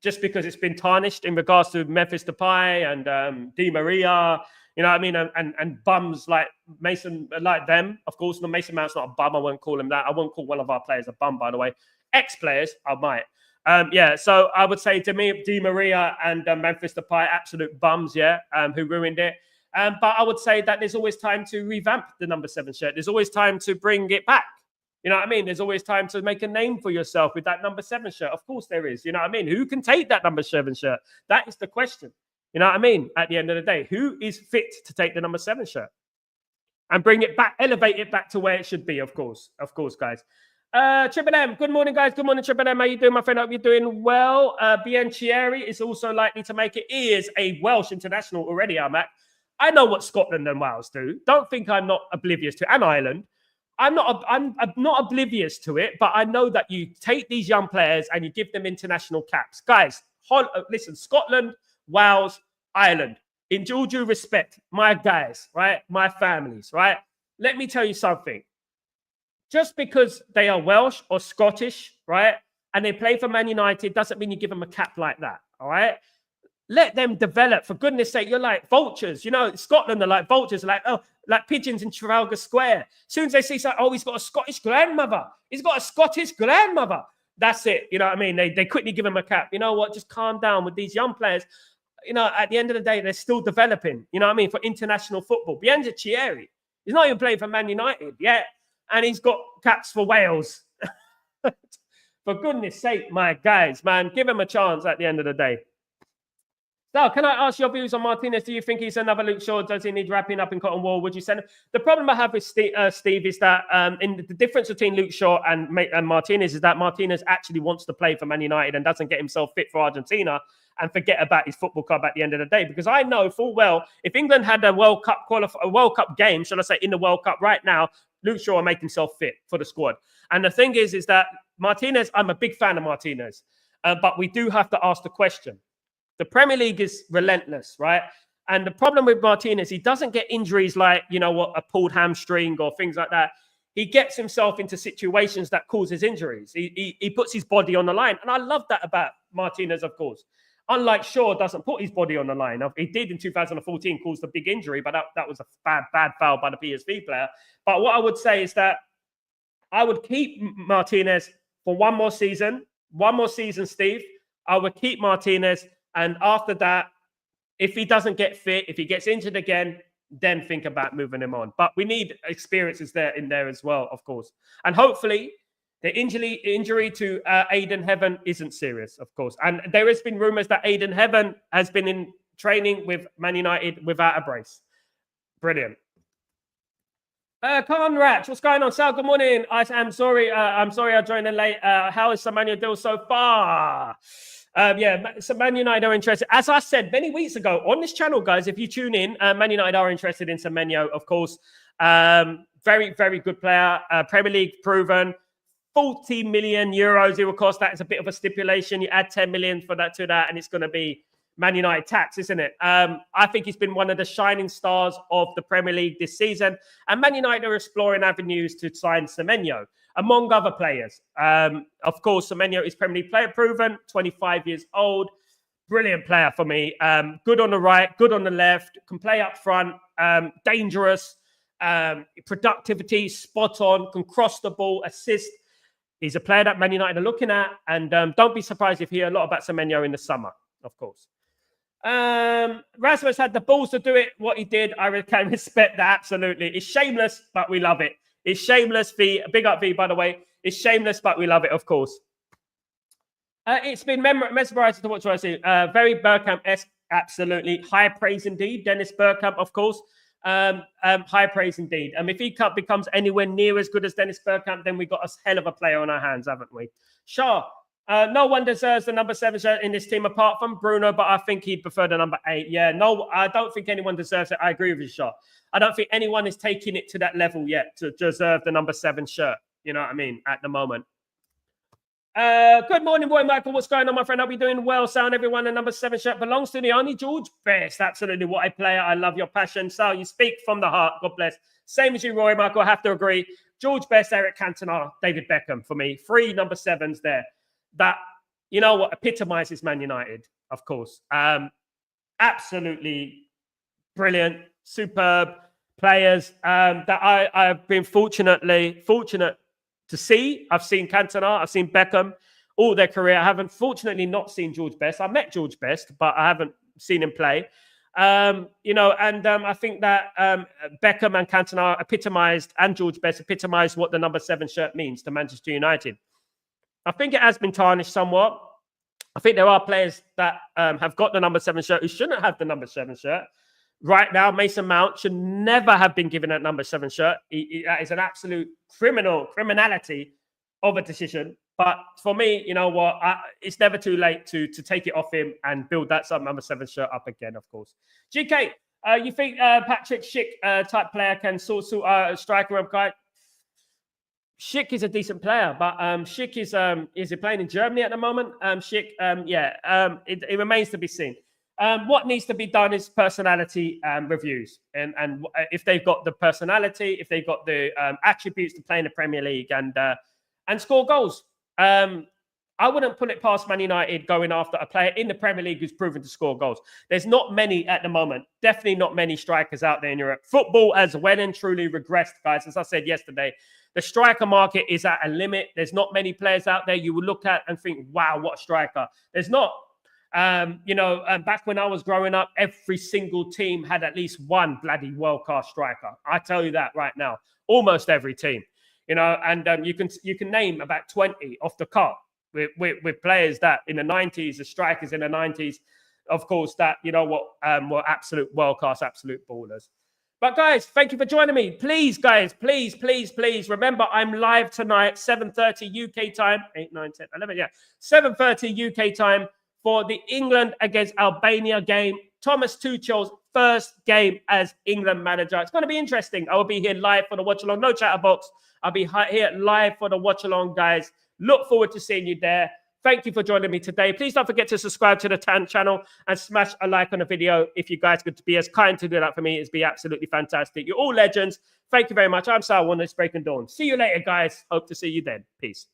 Just because it's been tarnished in regards to Memphis Depay and Di Maria, you know what I mean? And bums like Mason, like them. Of course, no, Mason Mount's not a bum. I won't call him that. I won't call one of our players a bum, by the way. Ex-players, I might. So I would say Di Maria and Memphis Depay, absolute bums, who ruined it. But I would say that there's always time to revamp the number 7 shirt. There's always time to bring it back. You know what I mean? There's always time to make a name for yourself with that number 7 shirt. Of course there is. You know what I mean? Who can take that number 7 shirt? That is the question. You know what I mean? At the end of the day, who is fit to take the number 7 shirt? And bring it back, elevate it back to where it should be, of course. Of course, guys. Triple M, good morning, guys. Good morning, Triple M. How you doing, my friend? Hope you're doing well. Cherries is also likely to make it. He is a Welsh international already, Mac. I know what Scotland and Wales do. Don't think I'm not oblivious to, and Ireland. I'm not oblivious to it, but I know that you take these young players and you give them international caps. Guys, listen, Scotland, Wales, Ireland, in all due respect, my guys, right? My families, right? Let me tell you something. Just because they are Welsh or Scottish, right? And they play for Man United doesn't mean you give them a cap like that, all right? Let them develop. For goodness sake, you're like vultures. You know, Scotland are like vultures, like pigeons in Trafalgar Square. As soon as they see something, he's got a Scottish grandmother. He's got a Scottish grandmother. That's it. You know what I mean? They quickly give him a cap. You know what? Just calm down with these young players. You know, at the end of the day, they're still developing. You know what I mean? For international football. Bianca Cherries, he's not even playing for Man United yet. And he's got caps for Wales. For goodness sake, my guys, man, give him a chance at the end of the day. Now, can I ask your views on Martinez? Do you think he's another Luke Shaw? Does he need wrapping up in cotton wool? Would you send him? The problem I have with Steve is that in the difference between Luke Shaw and Martinez is that Martinez actually wants to play for Man United and doesn't get himself fit for Argentina and forget about his football club at the end of the day. Because I know full well, if England had a World Cup game, should I say, in the World Cup right now, Luke Shaw will make himself fit for the squad. And the thing is that Martinez, I'm a big fan of Martinez, but we do have to ask the question. The Premier League is relentless, right? And the problem with Martinez, he doesn't get injuries like, you know what, a pulled hamstring or things like that. He gets himself into situations that causes injuries. He puts his body on the line. And I love that about Martinez, of course. Unlike Shaw, doesn't put his body on the line. He did in 2014, caused a big injury, but that was a bad foul by the PSV player. But what I would say is that I would keep Martinez for one more season, Steve. I would keep Martinez. And after that, if he doesn't get fit, if he gets injured again, then think about moving him on. But we need experiences in there as well, of course. And hopefully, the injury to Aiden Heaven isn't serious, of course. And there has been rumours that Aiden Heaven has been in training with Man United without a brace. Brilliant. Conrad, what's going on? Sal, good morning. I'm sorry I joined in late. How is Semenyo deal so far? So Man United are interested. As I said many weeks ago on this channel, guys, if you tune in, Man United are interested in Semenyo, of course. Very, very good player. Premier League proven. 40 million euros it will cost. That is a bit of a stipulation. You add 10 million for that to that, and it's going to be Man United tax, isn't it? I think he's been one of the shining stars of the Premier League this season. And Man United are exploring avenues to sign Semenyo, among other players. Of course, Semenyo is Premier League player proven, 25 years old. Brilliant player for me. Good on the right, good on the left, can play up front, dangerous, productivity, spot on, can cross the ball, assist. He's a player that Man United are looking at. And don't be surprised if you hear a lot about Semenyo in the summer, of course. Rasmus had the balls to do it, what he did. I can respect that, absolutely. It's shameless, but we love it. It's shameless, V. Big up, V, by the way. It's shameless, but we love it, of course. It's been mesmerizing to watch what I see. Very Berkamp-esque, absolutely. High praise indeed. Dennis Berkamp, of course. High praise indeed. If he becomes anywhere near as good as Dennis Berkamp, then we got a hell of a player on our hands, haven't we? Sure. No one deserves the number 7 shirt in this team apart from Bruno, but I think he'd prefer the number 8. Yeah, no, I don't think anyone deserves it. I agree with you, Shaw. I don't think anyone is taking it to that level yet to deserve the number 7 shirt. You know what I mean? At the moment. Good morning, Roy Michael. What's going on, my friend? I'll be doing well. Sound everyone. The number 7 shirt belongs to the only George Best. Absolutely. What a player. I love your passion. Sal, you speak from the heart. God bless. Same as you, Roy Michael. I have to agree. George Best, Eric Cantona, David Beckham for me. 3 number 7s there. That, you know what, epitomizes Man United, of course. Absolutely brilliant, superb players that I've been fortunate to see. I've seen Cantona, I've seen Beckham, all their career. I haven't, fortunately, not seen George Best. I met George Best, but I haven't seen him play. I think that Beckham and Cantona epitomized, and George Best epitomized what the number 7 shirt means to Manchester United. I think it has been tarnished somewhat. I think there are players that have got the number 7 shirt who shouldn't have the number 7 shirt. Right now, Mason Mount should never have been given that number 7 shirt. That is an absolute criminality of a decision. But for me, you know what? It's never too late to take it off him and build that number 7 shirt up again, of course. GK, you think Patrick Schick type player can sort striker up guy? Schick is a decent player, but Schick is he playing in Germany at the moment? Schick, it remains to be seen. What needs to be done is personality reviews, and if they've got the personality, if they've got the attributes to play in the Premier League and score goals. I wouldn't put it past Man United going after a player in the Premier League who's proven to score goals. There's not many at the moment. Definitely not many strikers out there in Europe. Football has well and truly regressed, guys. As I said yesterday, the striker market is at a limit. There's not many players out there you will look at and think, wow, what a striker. There's not. Back when I was growing up, every single team had at least one bloody world-class striker. I tell you that right now. Almost every team. And you can name about 20 off the cuff. With players that in the 90s, the strikers in the 90s, of course, that, were absolute world-class, absolute ballers. But guys, thank you for joining me. Please, guys, please, remember, I'm live tonight, 7:30 UK time, 8, 9, 10, 11, 7:30 UK time for the England against Albania game. Thomas Tuchel's first game as England manager. It's going to be interesting. I will be here live for the watch-along. No chatterbox. I'll be here live for the watch-along, guys. Look forward to seeing you there. Thank you for joining me today. Please don't forget to subscribe to the TAN channel and smash a like on the video. If you guys could be as kind to do that for me, it'd be absolutely fantastic. You're all legends. Thank you very much. I'm Sal One, Breaking Dawn. See you later, guys. Hope to see you then. Peace.